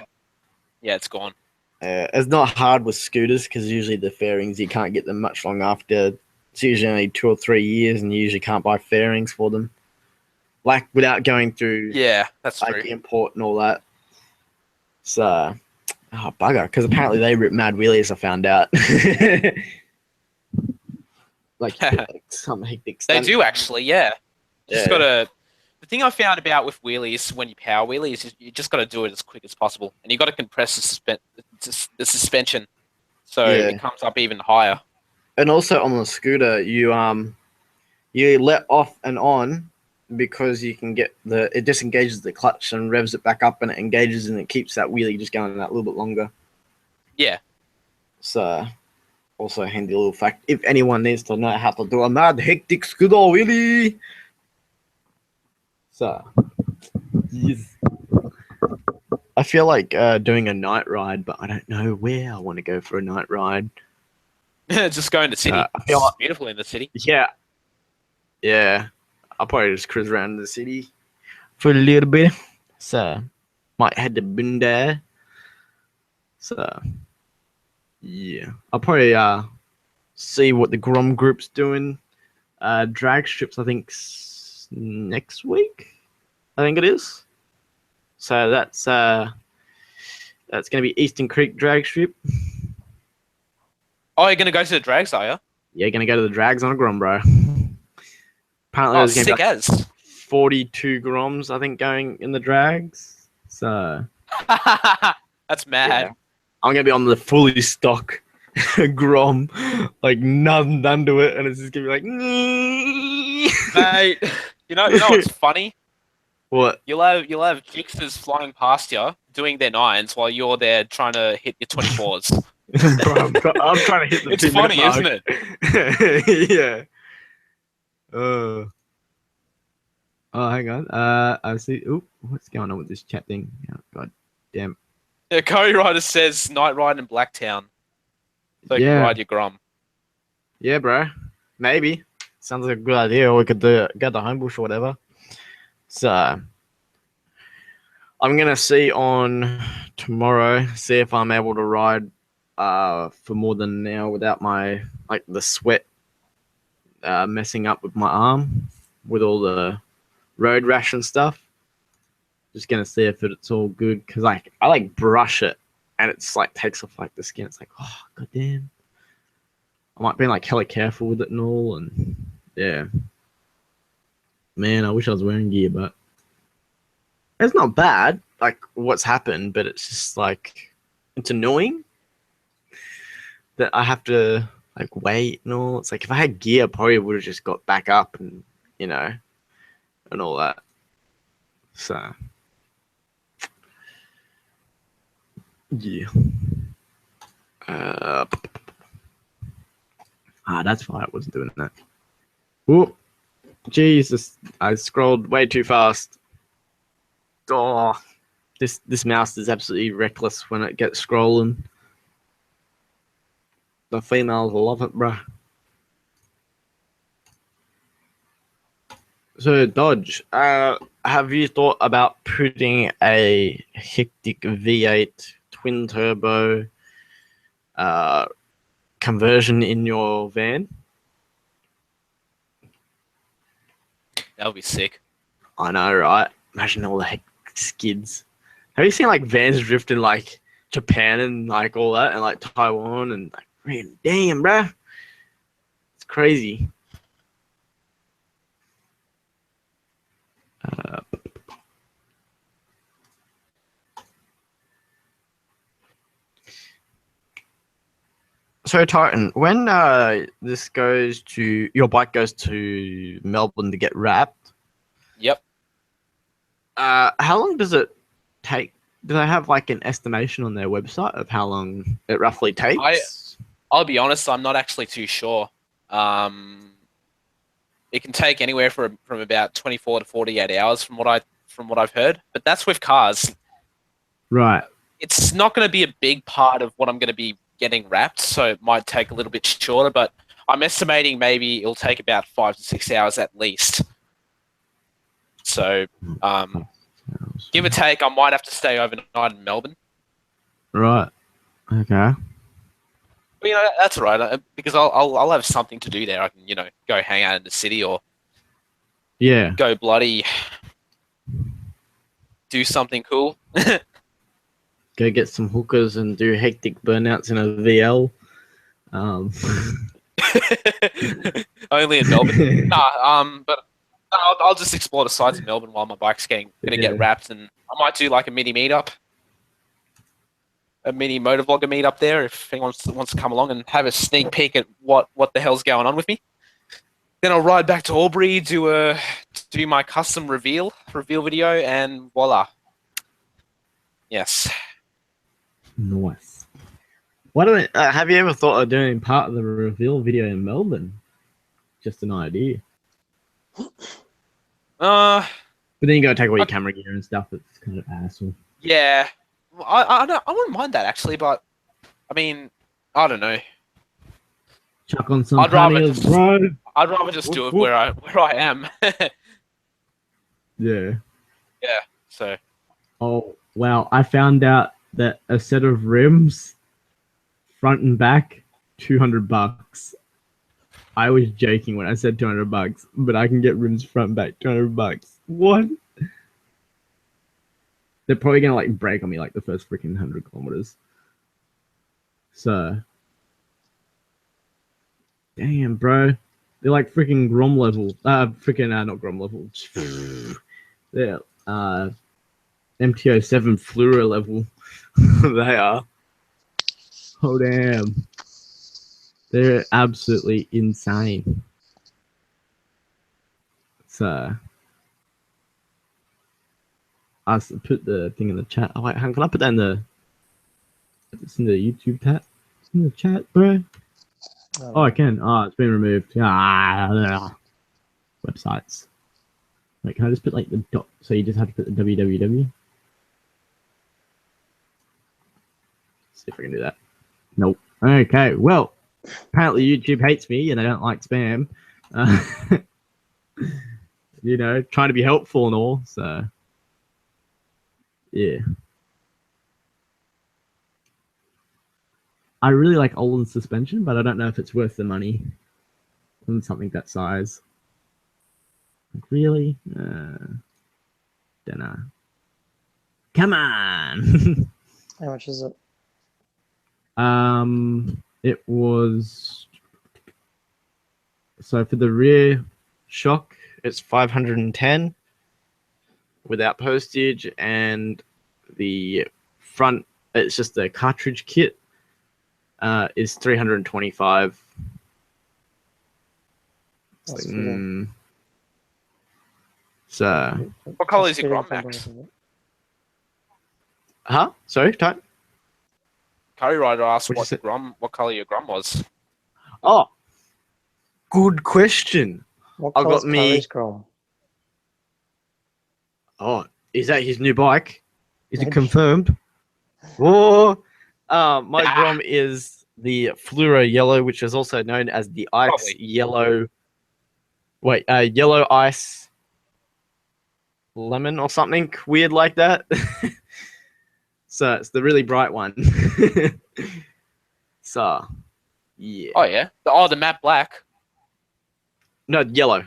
it's gone. It's not hard with scooters because usually the fairings you can't get them much long after. It's usually only 2 or 3 years, and you usually can't buy fairings for them, like without going through That's like true. the import and all that. So, bugger, because apparently they rip mad wheelies. I found out. like some hectic. They stunt. do actually, yeah. Just Yeah. gotta. The thing I found about with wheelies when you power wheelies is you just got to do it as quick as possible, and you got to compress the suspension. so Yeah. it comes up even higher. And also on the scooter, you let off and on because you can get it disengages the clutch and revs it back up, and it engages and it keeps that wheelie just going that little bit longer. Yeah. So also a handy little fact if anyone needs to know how to do a mad hectic scooter wheelie. So yes. I feel like doing a night ride, but I don't know where I want to go for a night ride. Just go in the city. I feel It's like, beautiful in the city. yeah. I'll probably just cruise around the city for a little bit. So might head to Bunda. So yeah, I'll probably see what the Grom group's doing. Drag strips, I think next week. I think it is. So that's gonna be Eastern Creek drag strip. Oh, you're gonna go to the drags, are you? Yeah, gonna go to the drags on a Grom, bro. Apparently, Oh, there's gonna be sick like as. 42 Groms, I think, going in the drags. So That's mad. yeah. I'm gonna be on the fully stock Grom, like nothing done to it, and it's just gonna be like, Mate, you know what's funny? what? You'll have Jixers flying past you doing their 9s while you're there trying to hit your 24s. Bro, I'm trying to hit the It's 2 minute funny, mark. isn't it? Yeah. Oh, hang on. I see. Oop, what's going on with this chat thing? Oh, God damn. Yeah, Curry Rider says night ride in Blacktown. So you can ride your Grom. Yeah, bro. Maybe. Sounds like a good idea. Or we could go to Homebush or whatever. So I'm gonna see on tomorrow, see if I'm able to ride for more than an hour without my the sweat messing up with my arm with all the road rash and stuff. Just gonna see if it's all good because I brush it and it's takes off the skin. It's like, oh god damn. I might be hella careful with it and all, and yeah. Man, I wish I was wearing gear, but it's not bad, what's happened, but it's just it's annoying that I have to wait and all. It's if I had gear, I probably would have just got back up and and all that. So yeah. That's why I wasn't doing that. Oh, Jesus! I scrolled way too fast. Oh, this mouse is absolutely reckless when it gets scrolling. The females love it, bruh. So Dodge, have you thought about putting a hectic V8 twin turbo conversion in your van? That would be sick. I know, right? Imagine all the heck skids. Have you seen vans drift in Japan and all that and Taiwan and man, damn, bruh. It's crazy. So Titan, when your bike goes to Melbourne to get wrapped. Yep. How long does it take? Do they have an estimation on their website of how long it roughly takes? I'll be honest, I'm not actually too sure. It can take anywhere from about 24 to 48 hours from what I've heard, but that's with cars. Right. It's not going to be a big part of what I'm going to be getting wrapped, so it might take a little bit shorter, but I'm estimating maybe it'll take about 5 to 6 hours at least. So, give or take, I might have to stay overnight in Melbourne. Right. Okay. But, that's all right, because I'll have something to do there. I can, go hang out in the city or go bloody do something cool. Go get some hookers and do hectic burnouts in a VL. Only in Melbourne. But I'll just explore the sides of Melbourne while my bike's gonna get wrapped, and I might do a mini meetup. a mini motovlogger meet up there if anyone wants to come along and have a sneak peek at what the hell's going on with me. Then I'll ride back to Albury, do my custom reveal video, and voila. Yes. Nice. Why don't have you ever thought of doing part of the reveal video in Melbourne? Just an idea. But then you gotta take away your camera gear and stuff. It's kind of hassle. Yeah, I wouldn't mind that actually, but I mean, I don't know. Chuck on some I'd rather panniers, just, bro. I'd rather just do it where I am. Yeah. Yeah. So. Oh wow! I found out that a set of rims, front and back, $200. I was joking when I said $200, but I can get rims front and back, $200. What? They're probably gonna like break on me like the first freaking 100 kilometers. So, damn, bro, they're like freaking Grom level. Not Grom level. They're MTO7 Fluoro level. They are. Oh damn. They're absolutely insane. So I put the thing in the chat. Oh wait, can I put that in the YouTube chat? It's in the chat, bro. Oh, I can. Oh, it's been removed. Websites. Wait, can I just put like the dot? So you just have to put the www. See if I can do that. Nope. Okay. Well, apparently YouTube hates me and they don't like spam. You know, trying to be helpful and all. So, yeah. I really like Olin suspension, but I don't know if it's worth the money on something that size. Like, really? Don't know. Come on! How much is it? It was... So for the rear shock, it's 510 without postage, and the front, it's just the cartridge kit, is 325. That's Like, good. So, What color is your Fitting Grom for Max? both of it. huh? Sorry, Ty? Curry Rider asked What'd you say? what color your Grom was. Oh, good question. What I colour's got me- Curry's Chrome? Oh, is that his new bike? Is it Maybe. confirmed? Whoa! My Grom is the Fluoro Yellow, which is also known as the Ice Probably. Yellow. Wait, Yellow Ice Lemon or something weird like that. So it's the really bright one. So, yeah. Oh yeah. The matte black. No, yellow.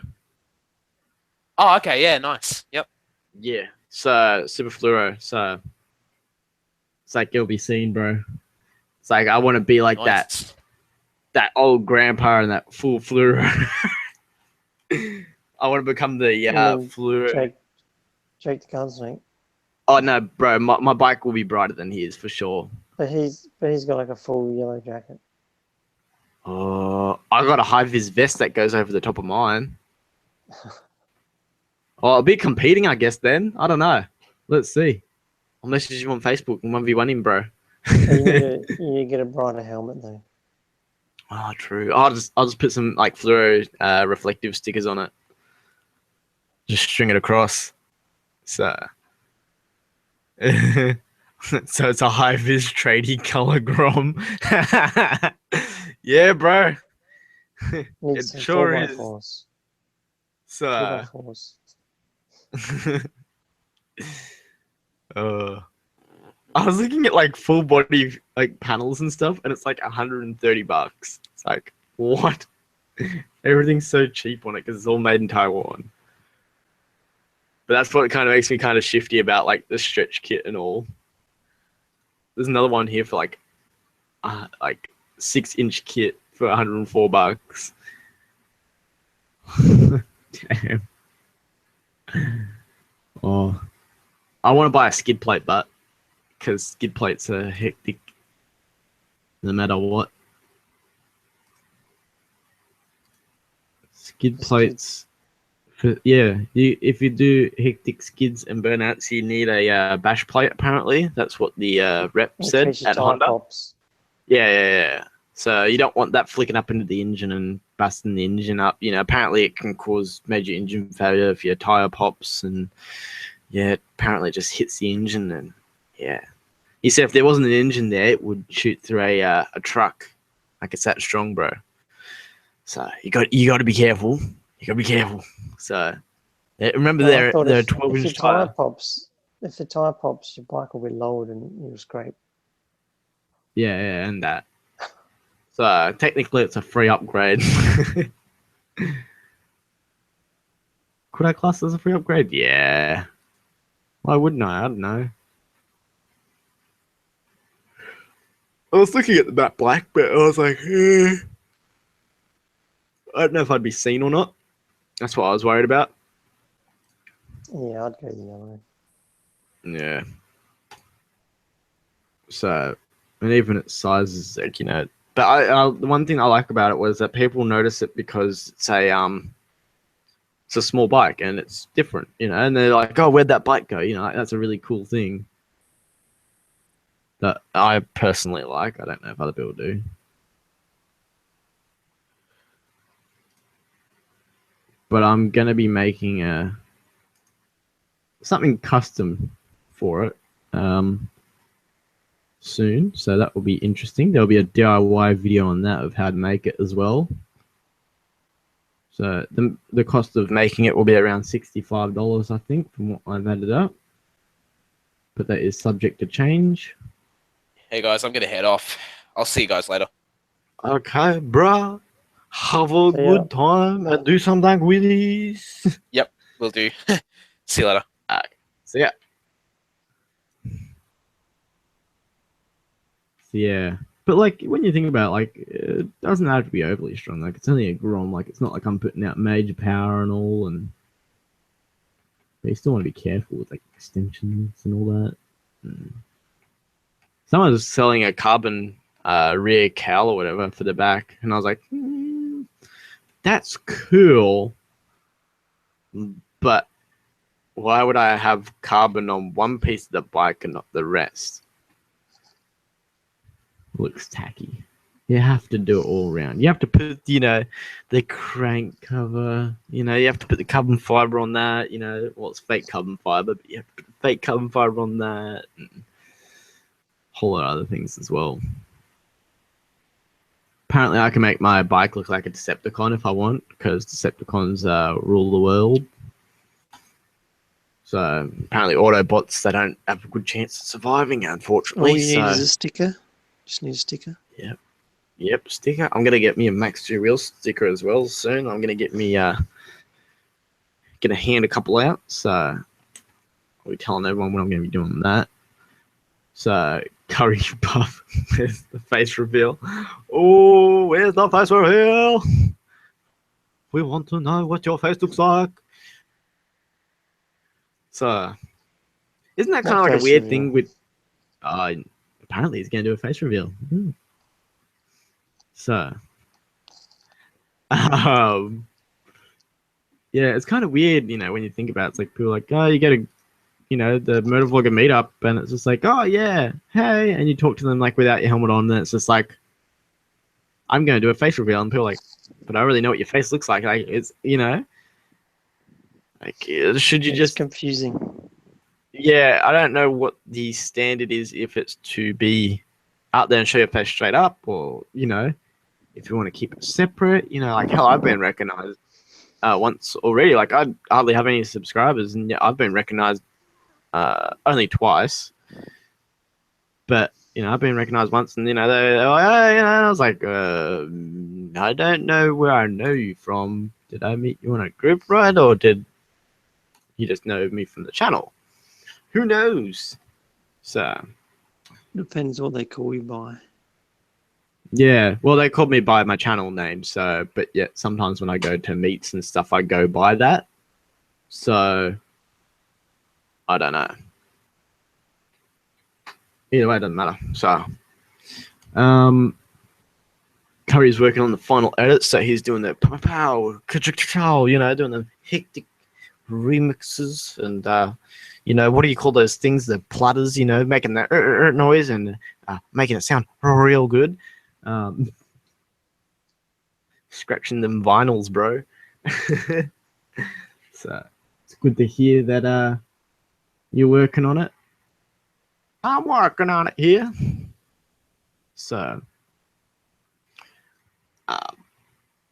Oh okay. Yeah. Nice. Yep. Yeah. So super fluoro. So it's like you'll be seen, bro. It's like I want to be like Nice. that old grandpa and that full fluoro. I want to become the fluoro. Jake the Gunsmith. Oh no, bro, my bike will be brighter than his for sure. But he's got like a full yellow jacket. Oh, I got a high vis vest that goes over the top of mine. Oh, I'll be competing, I guess. Then I don't know. Let's see. I'll message you on Facebook and 1v1 him, bro. You need to get a brighter helmet though. Oh, true. I'll just put some like fluoro reflective stickers on it. Just string it across. So, so it's a high vis tradie color Grom. Yeah, bro. It Some sure 4x4s. is. So, 4x4s. I was looking at like full body like panels and stuff, and it's like $130. It's like, what? Everything's so cheap on it because it's all made in Taiwan. But that's what kind of makes me kind of shifty about like the stretch kit and all. There's another one here for like 6-inch kit for $104. Damn. Oh, I want to buy a skid plate, but because skid plates are hectic. no matter what. Skid plates. If you do hectic skids and burnouts, you need a bash plate. Apparently, that's what the rep In said case your at tire Honda. pops. Yeah. So you don't want that flicking up into the engine and busting the engine up. You know, apparently it can cause major engine failure if your tire pops, and apparently it just hits the engine. And he said if there wasn't an engine there, it would shoot through a truck. Like, it's that strong, bro. So you got to be careful. You got to be careful. So remember, I thought they're if 12-inch your tire tire. pops, if the tire pops, your bike will be lowered and you'll scrape. Yeah, and that. So technically, it's a free upgrade. Could I class as a free upgrade? Yeah. Why wouldn't I? I don't know. I was looking at the matte black, but I was like, I don't know if I'd be seen or not. That's what I was worried about. Yeah, I'd go the yellow. Yeah. So, and even its size is like, but the one thing I like about it was that people notice it because it's a small bike and it's different, and they're like, oh, where'd that bike go? Like, that's a really cool thing that I personally like. I don't know if other people do. But I'm going to be making something custom for it soon. So that will be interesting. There'll be a DIY video on that of how to make it as well. So the cost of making it will be around $65, I think, from what I've added up. But that is subject to change. Hey guys, I'm gonna head off. I'll see you guys later. Okay, bruh. Have a good time and do something with this. Yep, will do. See you later. See ya. Yeah. But like, when you think about it, like, it doesn't have to be overly strong. Like, it's only a Grom. Like, it's not like I'm putting out major power and all. And but you still want to be careful with like extensions and all that. Someone was selling a carbon rear cowl or whatever for the back, and I was like, that's cool, but why would I have carbon on one piece of the bike and not the rest? Looks tacky. You have to do it all around. You have to put, the crank cover. You have to put the carbon fiber on that. Well, it's fake carbon fiber, but you have to put fake carbon fiber on that. And a whole lot of other things as well. Apparently, I can make my bike look like a Decepticon if I want, because Decepticons rule the world. So apparently, Autobots, they don't have a good chance of surviving, unfortunately. All you need is a sticker. Just need a sticker. Yep, sticker. I'm gonna get me a Max 2 Wheel sticker as well soon. I'm gonna get me gonna hand a couple out. So I'll be telling everyone when I'm gonna be doing that. So Curry Puff, there's the face reveal. Oh, where's the face reveal? We want to know what your face looks like. So isn't that kind of like a weird thing with? Apparently he's gonna do a face reveal. So, yeah, it's kind of weird, when you think about it. It's like people are like, oh, you get the Motovlogger meetup, and it's just like, oh yeah, hey, and you talk to them like without your helmet on, and it's just like, I'm going to do a face reveal, and people are like, but I don't really know what your face looks like. Like, it's like, should you just confusing? Yeah, I don't know what the standard is, if it's to be out there and show your face straight up, or if you want to keep it separate. Like, hell, I've been recognized once already. Like, I hardly have any subscribers, and I've been recognized only twice. But I've been recognized once, and they're like, hey, and I was like, I don't know where I know you from. Did I meet you on a group ride, or did you just know me from the channel? Who knows? So depends what they call you by. Yeah, well, they called me by my channel name, so, but yet sometimes when I go to meets and stuff, I go by that. So, I don't know. Either way, it doesn't matter. So, Curry's working on the final edit, so he's doing the pow, you know, doing the hectic remixes and what do you call those things? The platters, you know, making that noise and making it sound real good. Scratching them vinyls, bro. So it's good to hear that you're working on it. I'm working on it here. So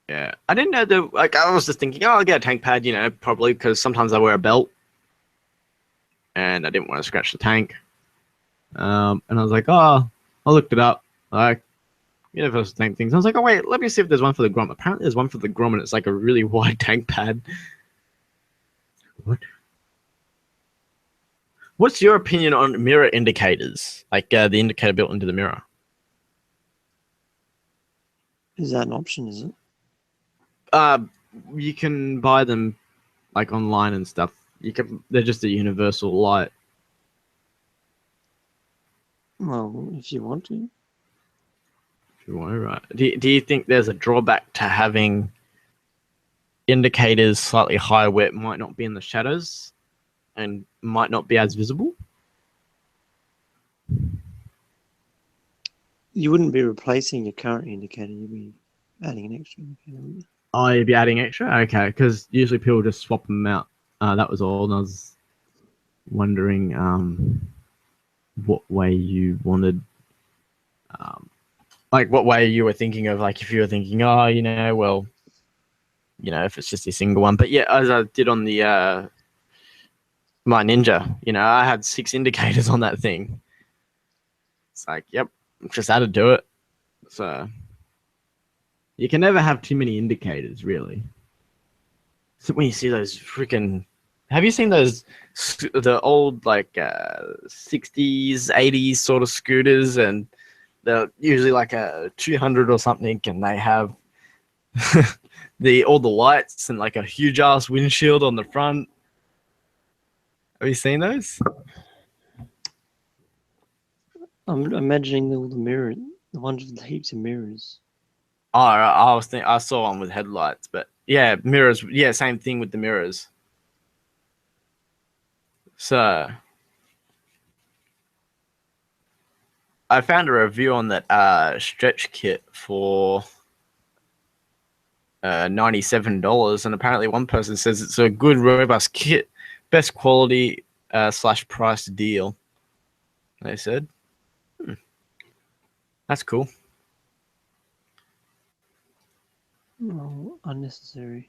yeah, I didn't know that. Like, I was just thinking, oh, I'll get a tank pad, you know, probably because sometimes I wear a belt, and I didn't want to scratch the tank. And I was like, oh, I looked it up, like universal tank things. I was like, oh wait, let me see if there's one for the Grom. Apparently, there's one for the Grom, and it's like a really wide tank pad. What? What's your opinion on mirror indicators? Like the indicator built into the mirror. Is that an option? Is it? You can buy them like online and stuff. They're just a universal light. Well, if you want to. If you want to, right? Do you think there's a drawback to having indicators slightly higher where it might not be in the shadows and might not be as visible? You wouldn't be replacing your current indicator. You'd be adding an extra indicator, wouldn't you? Oh, you'd be adding extra? Okay, because usually people just swap them out. That was all, and I was wondering what way you wanted, like what way you were thinking of, like if you were thinking, oh, you know, well, you know, if it's just a single one. But yeah, as I did on the my Ninja, you know, I had 6 indicators on that thing. It's like, yep, just added to it. So you can never have too many indicators, really. So when you see those freaking, have you seen those the old like 60s, 80s sort of scooters, and they're usually like a 200 or something, and they have all the lights and like a huge ass windshield on the front. Have you seen those? I'm imagining all the mirror, the ones with heaps of mirrors. Oh, I saw one with headlights, but yeah, mirrors. Yeah, same thing with the mirrors. So I found a review on that stretch kit for $97, and apparently one person says it's a good, robust kit, best quality / price deal. They said, that's cool. Oh, unnecessary.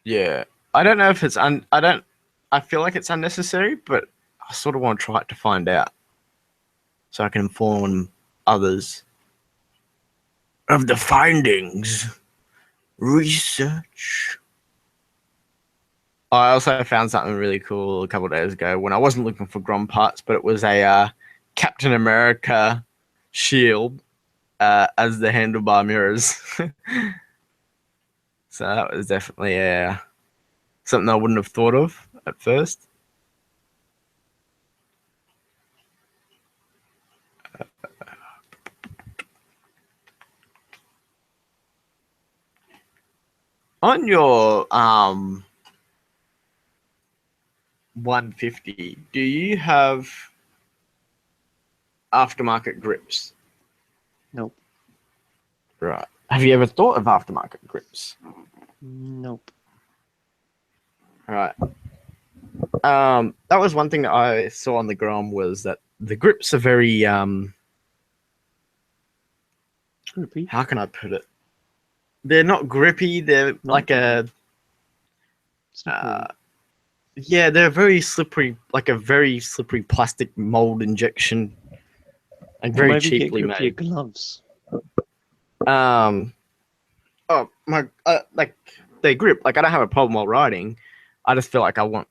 Yeah, I don't know if it's I feel like it's unnecessary, but I sort of want to try it to find out, so I can inform others of the findings. Research. I also found something really cool a couple of days ago when I wasn't looking for Grom parts, but it was a Captain America shield as the handlebar mirrors. So that was definitely something I wouldn't have thought of at first. On your 150, do you have aftermarket grips? Nope. Right. Have you ever thought of aftermarket grips? Nope. Right. That was one thing that I saw on the Grom, was that the grips are very Grippy. how can I put it? They're not grippy. They're like a yeah, they're very slippery, like a very slippery plastic mold injection, and very maybe cheaply get grippier made. gloves. Oh my, like they grip. Like I don't have a problem while riding. I just feel like I want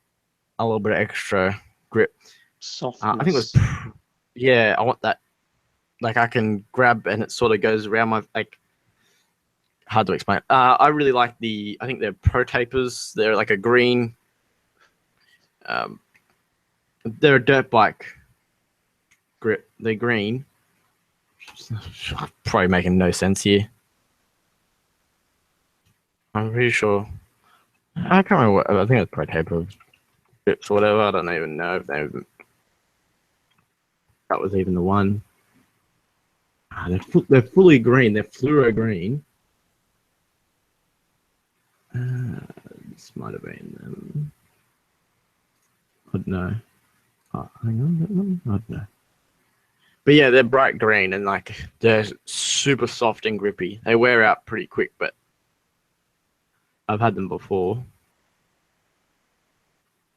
a little bit of extra grip. Softness. I think it was, yeah, I want that. Like I can grab and it sort of goes around my, like, hard to explain. I really like I think they're Pro Tapers. They're like a green. They're a dirt bike grip. They're green. Probably making no sense here. I'm pretty sure. I can't remember what. I think it's probably taper strips or whatever. I don't even know if that was even the one. They're fully green. They're fluoro green. This might have been them. I don't know. Oh, hang on. I don't know. But yeah, they're bright green and like they're super soft and grippy. They wear out pretty quick, but I've had them before.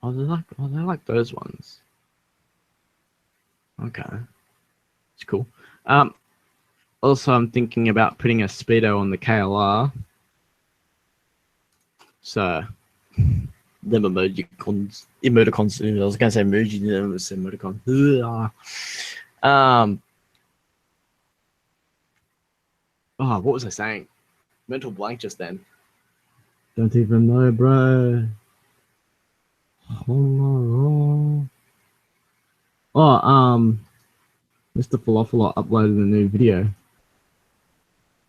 Oh, they're like those ones. Okay, it's cool. Also, I'm thinking about putting a speedo on the KLR. So, them emoticons. I was gonna say emoji, then I was saying emoticon. Oh, what was I saying? Mental blank just then. Don't even know, bro. Oh, Mr. Falafel uploaded a new video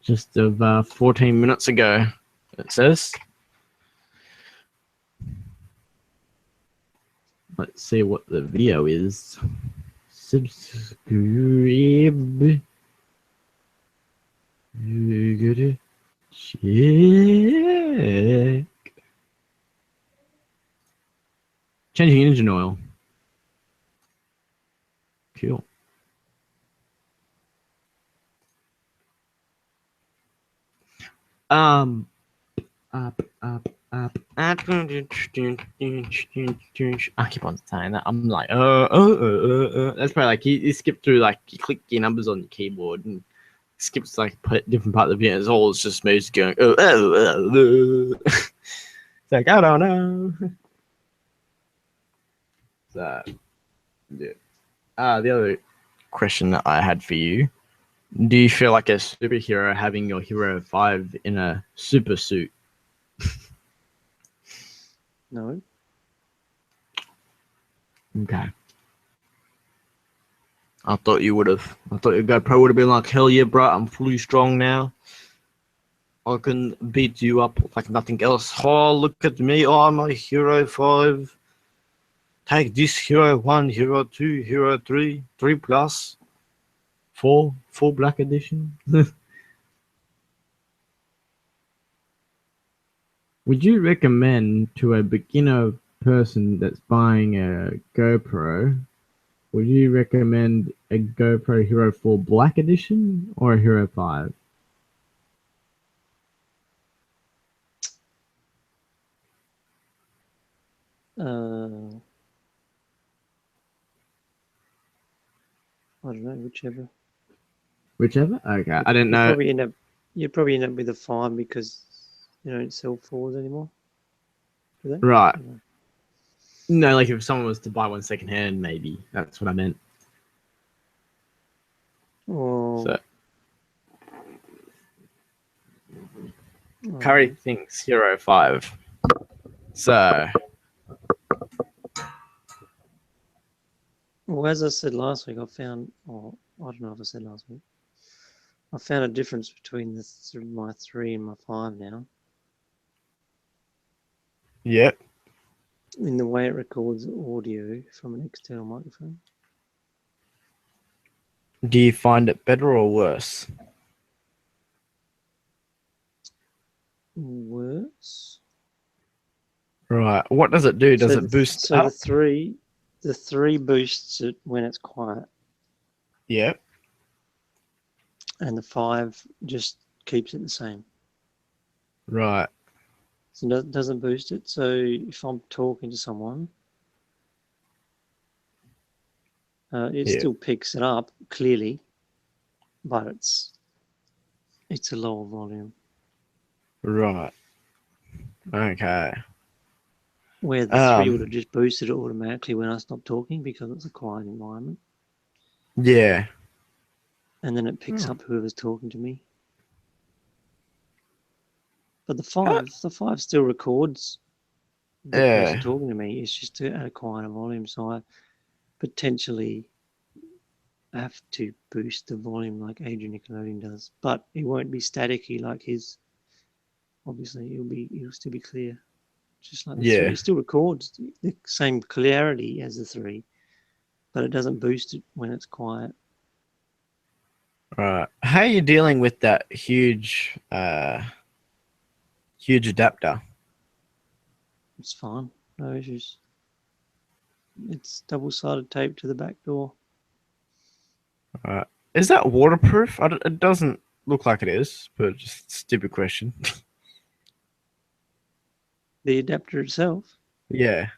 just of 14 minutes ago. It says. Let's see what the video is. Subscribe. Check. Changing engine oil. Cool. Up. I keep on saying that. I'm like, That's probably like you skip through, like you click your numbers on your keyboard and skips like different part of the video. It's all just me just going, It's like, I don't know. So, yeah. The other question that I had for you: do you feel like a superhero having your Hero 5 in a super suit? No. Okay. I thought you would have. I thought your GoPro would have been like, hell yeah, bro, I'm fully strong now. I can beat you up like nothing else. Oh, look at me. Oh, I'm a Hero 5. Take this Hero 1, Hero 2, Hero 3, 3 plus, 4, full black edition. Would you recommend to a beginner person that's buying a GoPro, would you recommend a GoPro Hero 4 Black Edition or a Hero 5? I don't know, whichever. Whichever? Okay, I didn't know. You'd probably end up with a 5 because you don't sell 4s anymore. Do they? Right. No, like if someone was to buy one secondhand, maybe. That's what I meant. Oh. So. Curry thinks Hero 5. So. Well, as I said last week, I found, I don't know if I said last week, I found a difference between my 3 and my 5 now. Yep. In the way it records audio from an external microphone. Do you find it better or worse? Worse. Right. What does it do? Does it boost up? The 3 boosts it when it's quiet. Yep. And the 5 just keeps it the same. Right. So it doesn't boost it. So if I'm talking to someone, it still picks it up clearly, but it's a lower volume. Right. Okay. Where the 3 would have just boosted it automatically when I stopped talking because it's a quiet environment. Yeah. And then it picks up whoever's talking to me. But the 5 still records the person talking to me. It's just at a quieter volume. So I potentially have to boost the volume like Adrian Nickelodeon does, but it won't be staticky like his. Obviously, it'll still be clear, just like the Yeah. three. It still records the same clarity as the three, but it doesn't boost it when it's quiet. Right. How are you dealing with that huge adapter? It's fine, no issues. It's double-sided tape to the back door. Right. Is that waterproof? It doesn't look like it is, but just stupid question. The adapter itself, Yeah.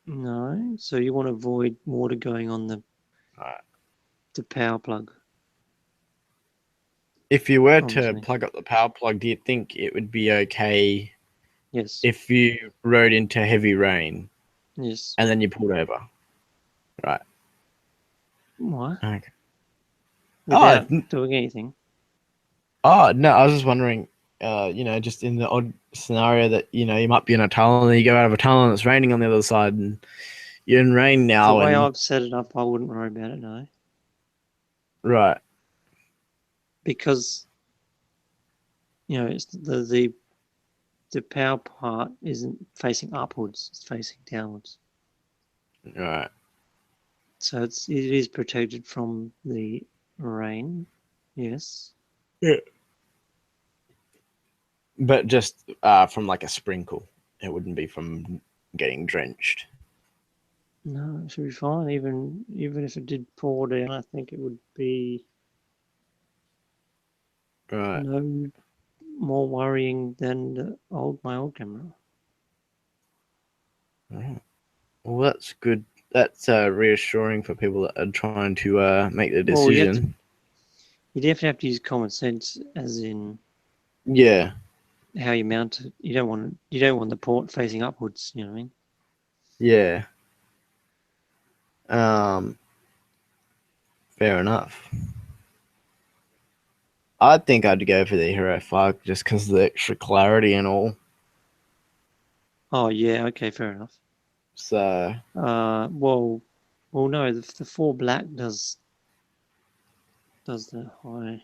no. So you want to avoid water going on Right. the power plug. If you were to Obviously. plug up the power plug, do you think it would be okay Yes. if you rode into heavy rain Yes. and then you pulled over? Right. What? Okay. Without doing anything. Oh, no, I was just wondering, just in the odd scenario that, you might be in a tunnel and you go out of a tunnel and it's raining on the other side and you're in rain The now way and I've set it up, I wouldn't worry about it, no. right. Because it's the power part isn't facing upwards; it's facing downwards. Right. So it is protected from the rain. Yes. Yeah. But just from like a sprinkle. It wouldn't be from getting drenched. No, it should be fine. Even if it did pour down, I think it would be Right. no more worrying than my old camera. Right. Well, that's good. That's reassuring for people that are trying to make the Well, decision. you definitely have to use common sense, as in Yeah. how you mount it. You don't want the port facing upwards. You know what I mean? Yeah. Fair enough. I think I'd go for the Hero 5 just because of the extra clarity and all. Oh yeah, okay, fair enough. So Well, no, the 4 black does the high.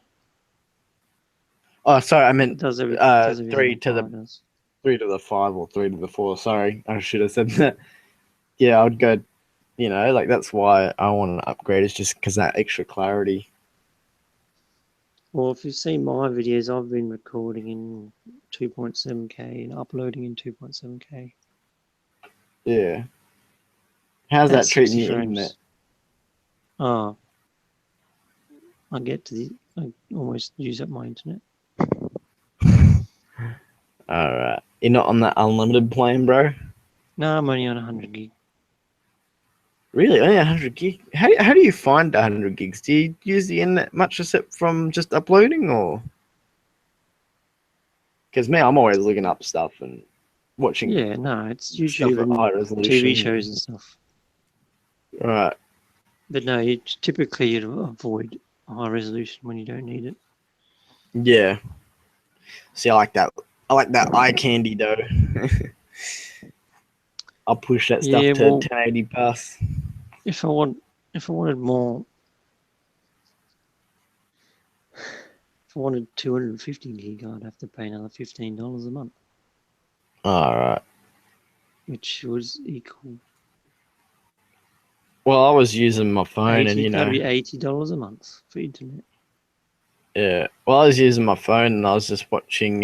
oh, sorry, I meant Does everything 3 the to the high does. 3 to the 5 or 3 to the 4. Sorry, I should have said that. Yeah, I'd go. Like that's why I want an upgrade. Is just because that extra clarity. Well, if you've seen my videos, I've been recording in 2.7K and uploading in 2.7K. Yeah. How's At that treating 60 your frames. internet? Oh, I almost use up my internet. All right. You're not on that unlimited plan, bro? No, I'm only on 100 gig. Really? Only 100 gig? How do you find 100 gigs? Do you use the internet much except from just uploading or? Because me, I'm always looking up stuff and watching Yeah, no, it's stuff YouTube at and high resolution. TV shows and stuff. Right. But no, typically you'd avoid high resolution when you don't need it. Yeah. See, I like that. I like that eye candy though. I'll push that stuff Yeah, to well, 1080 plus. if I wanted more, if I wanted 250 gig, I'd have to pay another $15 a month, All right. which was equal. Well, I was using my phone, and That'd be $80 a month for internet. yeah. Well, I was using my phone, and I was just watching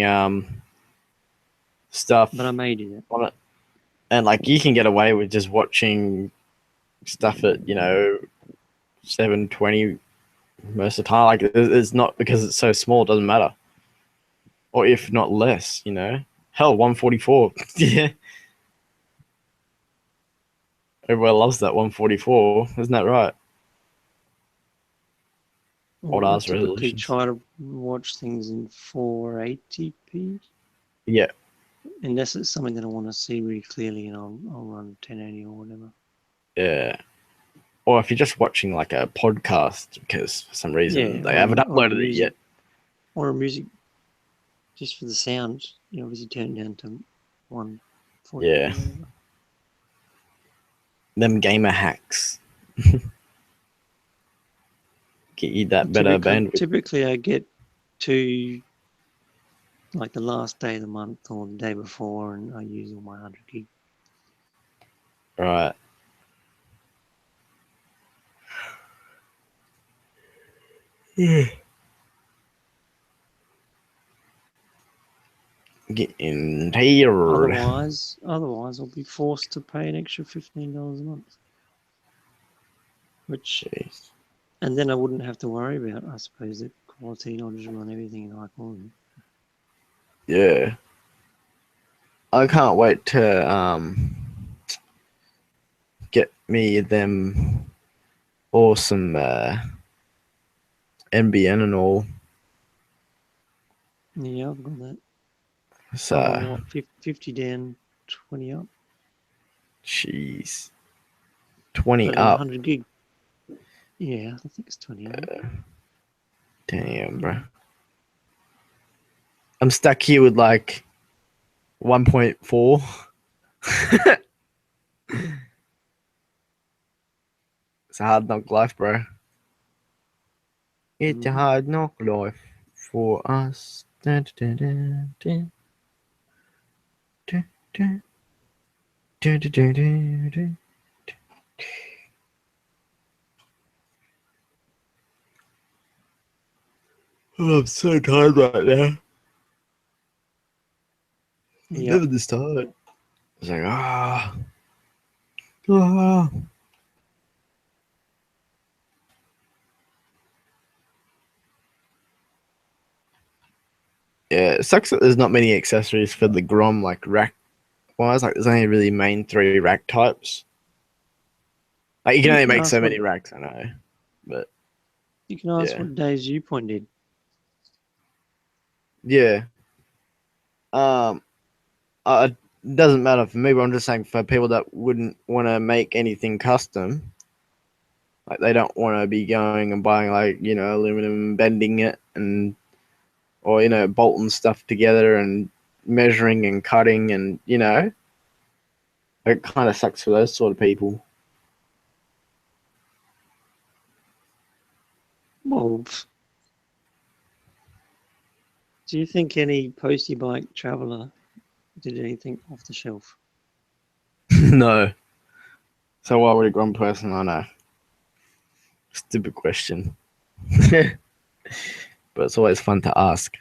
stuff But I made it. on it, and like you can get away with just watching stuff at 720 most of the time. Like it's not because it's so small, it doesn't matter, or if not less. Hell, 144. Yeah, everyone loves that 144. Isn't that right? Old I ass typically resolutions. try to watch things in 480p. Yeah. Unless it's something that I want to see really clearly, and I'll run 1080 or whatever. Yeah. Or if you're just watching like a podcast because for some reason they haven't uploaded it yet. Or a music, just for the sound, you obviously turn it down to 140. Yeah. Whatever. Them gamer hacks. get you that better bandwidth. Typically, I get to like the last day of the month or the day before, and I use all my 100 gig. Right. Yeah. Getting tired. Otherwise, I'll be forced to pay an extra $15 a month. Which, Jeez. and then I wouldn't have to worry about, I suppose, the quality, and I'll just run everything in high quality. Yeah. I can't wait to get me them awesome NBN and all. Yeah, I've got that. So, 50 down, 20 up. jeez. 20 But up. 100 gig. Yeah, I think it's 20 up. Damn, bro. I'm stuck here with like 1.4. It's a hard knock life, bro. It's a hard knock life for us. Dun, dun, dun, dun, dun, dun. Dun, dun, dun, dun, dun. Oh, I'm so tired right now. I'm Yep. never this tired. It's like, ah. Yeah, it sucks that there's not many accessories for the Grom, like rack wise. Like, there's only really main 3 rack types. Like, you can only make so many racks, I know. But You can ask yeah. what Dave's Viewpoint did. Yeah. It doesn't matter for me, but I'm just saying for people that wouldn't want to make anything custom, like they don't want to be going and buying like, you know, aluminum and bending it and, or, you know, bolting stuff together and measuring and cutting and, you know, it kind of sucks for those sort of people. Well, do you think any postie bike traveller did anything off the shelf? No. So why would a Grom person? I know. Stupid question. But it's always fun to ask.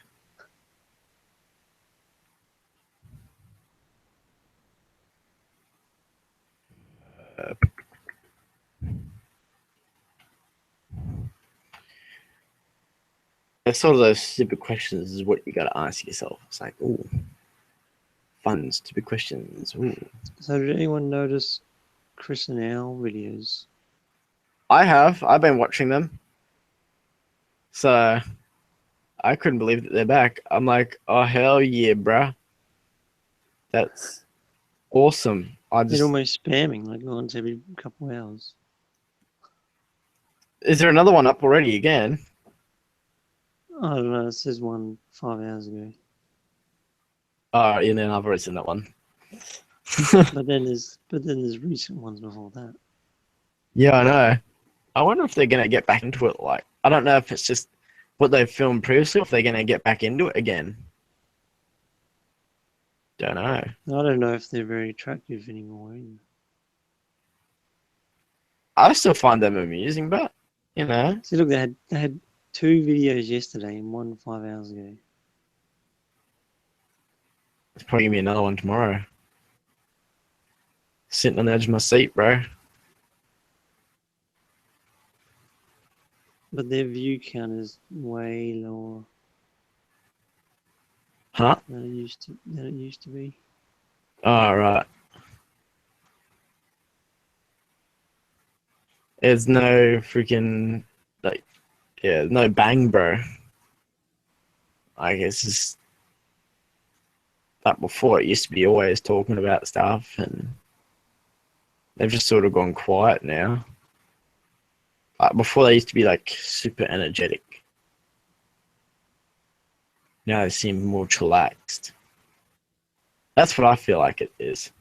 It's sort of those stupid questions is what you got to ask yourself. It's like, ooh, fun, stupid questions. Ooh. So did anyone notice Chris and Al videos? I have. I've been watching them. So I couldn't believe that they're back. I'm like, oh, hell yeah, bruh. That's awesome. They're almost spamming like once every couple of hours. Is there another one up already again? I don't know. It says one 5 hours ago. Oh, yeah, then I've already seen that one. But then there's recent ones before that. Yeah, I know. I wonder if they're gonna get back into it. Like, I don't know if it's just what they've filmed previously, or if they're gonna get back into it again. Don't know. I don't know if they're very attractive anymore either. I still find them amusing, but you know. See, look, they had 2 videos yesterday and one 5 hours ago. It's probably gonna be another one tomorrow. Sitting on the edge of my seat, bro. But their view count is way lower Huh? than it used to be. Oh, right. There's no freaking, like, yeah, there's no bang, bro. Like, it's just, like before, it used to be always talking about stuff, and they've just sort of gone quiet now. Like, before, they used to be, like, super energetic. Now they seem more chillaxed. That's what I feel like it is.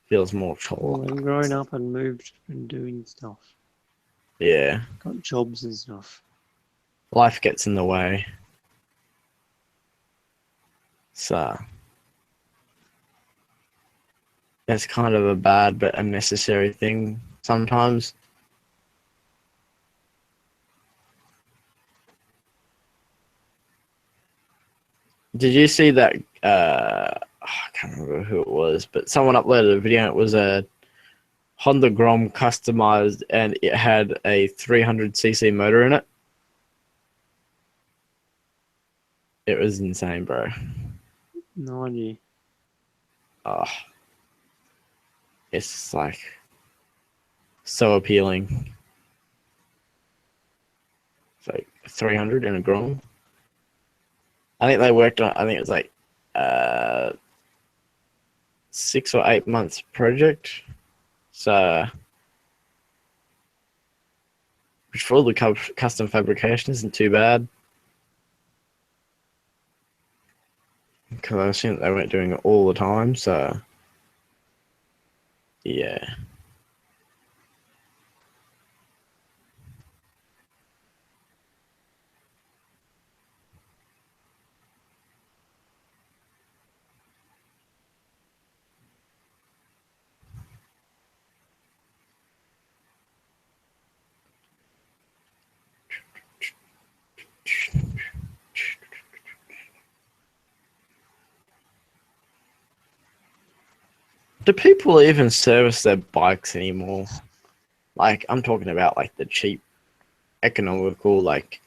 Feels more Well, chillaxed. they've grown up and moved and doing stuff. Yeah, got jobs and stuff. life gets in the way. So it's kind of a bad but unnecessary thing sometimes. Did you see that? I can't remember who it was, but someone uploaded a video. And it was a Honda Grom customized, and it had a 300cc motor in it. It was insane, bro. No idea. Oh, it's just like so appealing. It's like 300 in a Grom. I think they worked on. I think it was like 6 or 8 months project. So, which for all the custom fabrication isn't too bad. Because I assume they weren't doing it all the time. So, yeah. Do people even service their bikes anymore? Like, I'm talking about like the cheap, economical, like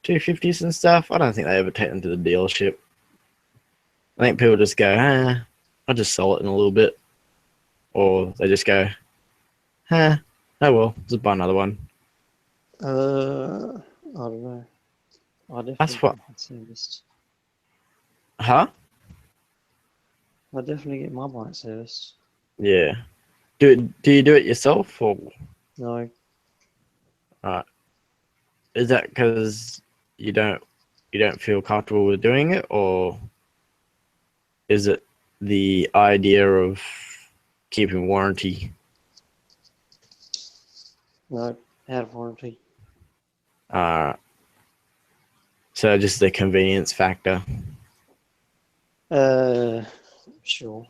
250s and stuff. I don't think they ever take them to the dealership. I think people just go, I'll just sell it in a little bit. Or they just go, oh well, just buy another one. I don't know. I That's definitely what. get it serviced. Huh? I definitely get my bike serviced. Yeah. Do you do it yourself, or No, is that because you don't feel comfortable with doing it, or is it the idea of keeping warranty? no, out of warranty. So just the convenience factor. Sure.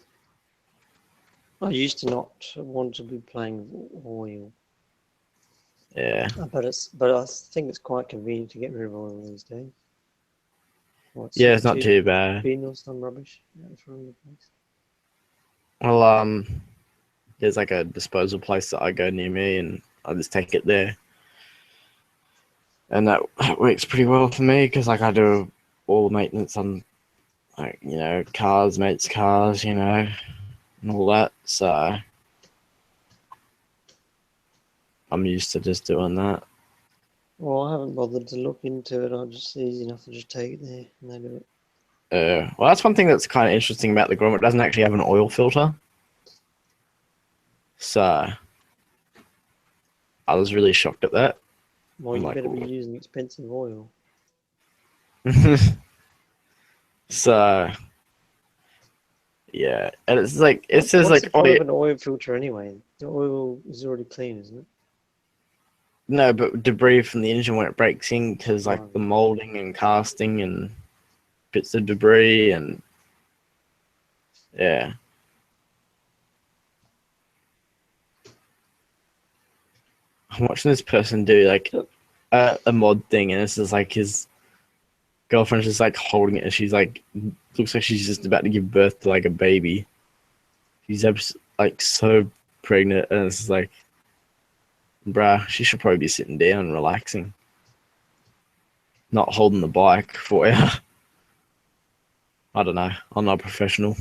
I used to not want to be playing with oil, Yeah. but I think it's quite convenient to get rid of oil these days. What, Yeah, it's not 62 too bad. bin or some rubbish that's from the place. Well, there's like a disposal place that I go near me, and I just take it there, and that works pretty well for me because like I do all the maintenance on like cars, mates' cars, and all that. So I'm used to just doing that. Well, I haven't bothered to look into it. It's easy enough to just take it there and they do it. Well, that's one thing that's kind of interesting about the Grom. It doesn't actually have an oil filter. So I was really shocked at that. Well, I'm you like, better be using expensive oil. So yeah, and it's like it says What's like, the oh point yeah, of an oil filter anyway? The oil is already clean, isn't it? no, but debris from the engine when it breaks in, because like Oh. the molding and casting and bits of debris and yeah. I'm watching this person do like a mod thing, and it's just like his girlfriend's just like holding it, and she's like, looks like she's just about to give birth to like a baby. She's like so pregnant, and it's just like, bruh, she should probably be sitting down and relaxing, not holding the bike for you. I don't know. I'm not a professional.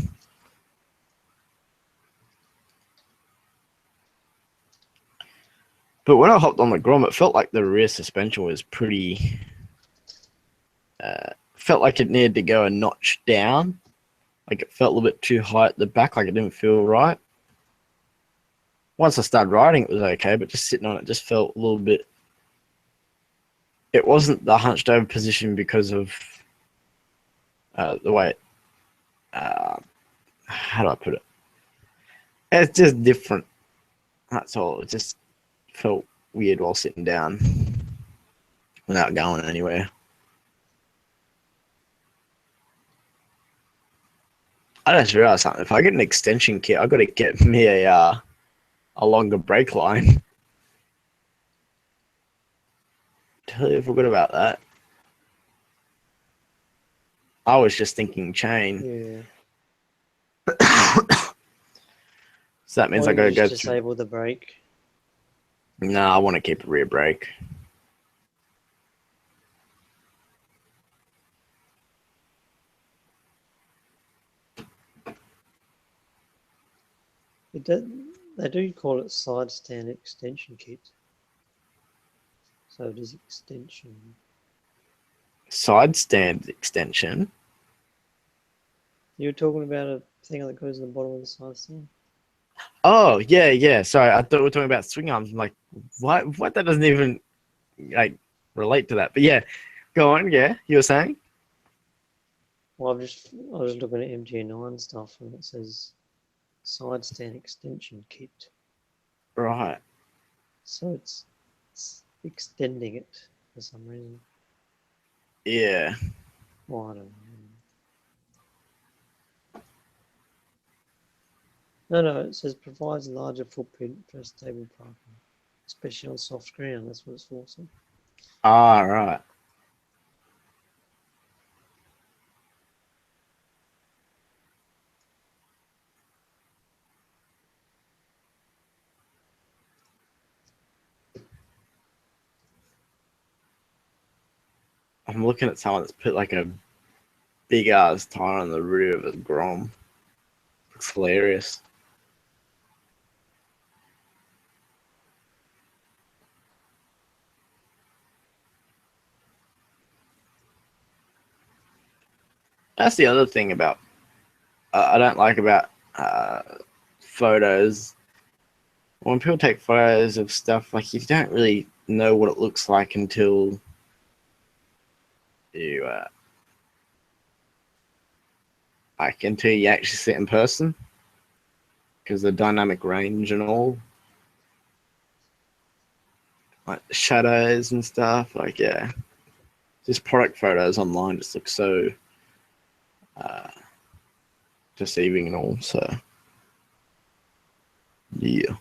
But when I hopped on the Grom, it felt like the rear suspension was pretty. Felt like it needed to go a notch down. Like it felt a little bit too high at the back. Like it didn't feel right. Once I started riding, it was okay, but just sitting on it just felt a little bit. It wasn't the hunched over position because of the way. How do I put it? It's just different. That's all. It just felt weird while sitting down without going anywhere. I just realized something. If I get an extension kit, I've got to get me a longer brake line. Totally forgot about that. I was just thinking chain. Yeah. So that means Or I got to you go just through. disable the brake. No, I want to keep a rear brake. They do call it side stand extension kit. So it is extension. Side stand extension. You were talking about a thing that goes in the bottom of the side stand? Oh, yeah. Sorry, I thought we were talking about swing arms. I'm like, what? That doesn't even like relate to that. But yeah, go on. Yeah, you were saying? Well, I was looking at MG9 stuff and it says side stand extension kit. Right. So it's extending it for some reason. Yeah. Well, I don't know. No, it says provides larger footprint for stable parking, especially on soft ground. That's what it's for. So. Ah, right. I'm looking at someone that's put like a big ass tire on the rear of a Grom. Looks hilarious. That's the other thing about I don't like about photos. When people take photos of stuff, like you don't really know what it looks like until you until you actually see it in person, because the dynamic range and all, like the shadows and stuff. Like yeah, just product photos online just look so uh, deceiving and all. So yeah,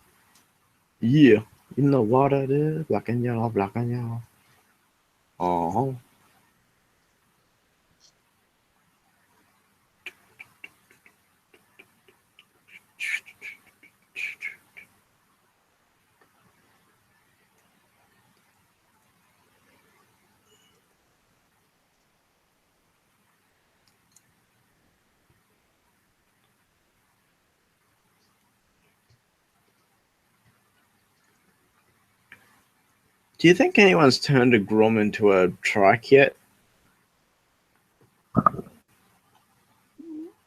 you know what it is, black and yellow, black and yellow. Uh-huh. Do you think anyone's turned a Grom into a trike yet?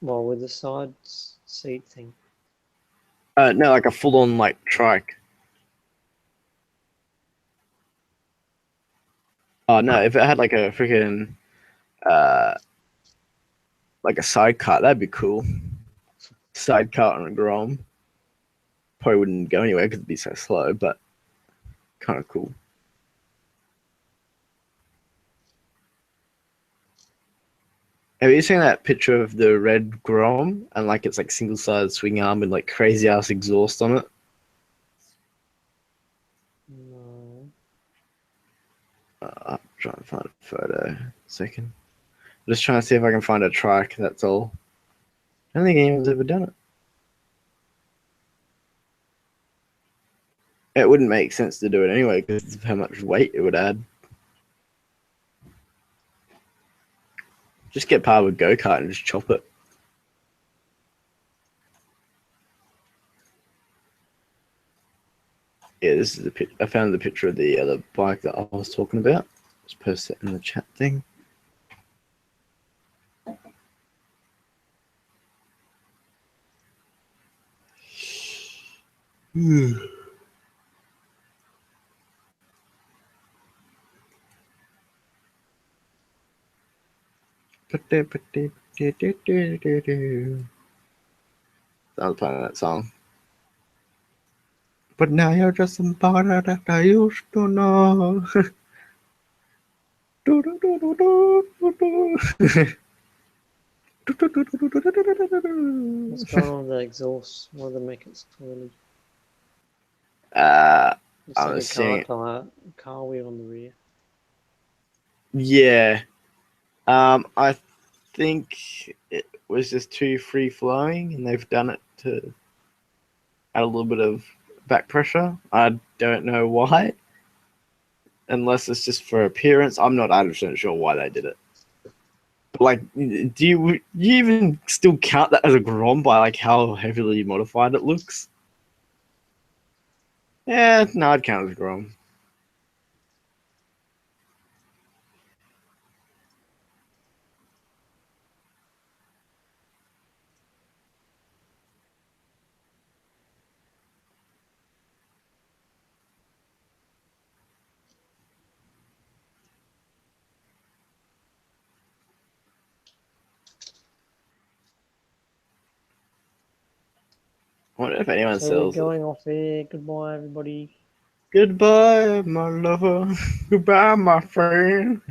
Well, with the side seat thing. No, like a full-on like trike. Oh no, if it had like a freaking like a side cut, that'd be cool. Side cut on a Grom. Probably wouldn't go anywhere because it'd be so slow, but kind of cool. Have you seen that picture of the red Grom and like it's like single-sided swing arm and like crazy ass exhaust on it? No. I'm trying to find a photo. Second, I'm just trying to see if I can find a trike. That's all. I don't think anyone's ever done it. It wouldn't make sense to do it anyway because of how much weight it would add. Just get part of a go-kart and just chop it. Yeah, this is the pic. I found the picture of the other bike that I was talking about. Just post it in the chat thing. I was playing that song. but now you're just somebody that I used to know. What's going on with the exhaust? Why do they make it swirly? Looks I like was a seeing, car wheel on the rear. yeah. I think it was just too free flowing, and they've done it to add a little bit of back pressure. I don't know why, unless it's just for appearance. I'm not 100% sure why they did it. But like, do you even still count that as a Grom by like how heavily modified it looks? Yeah, no, I'd count it as a Grom. I wonder if anyone So we're sells it. going off air. Goodbye, everybody. Goodbye, my lover. Goodbye, my friend.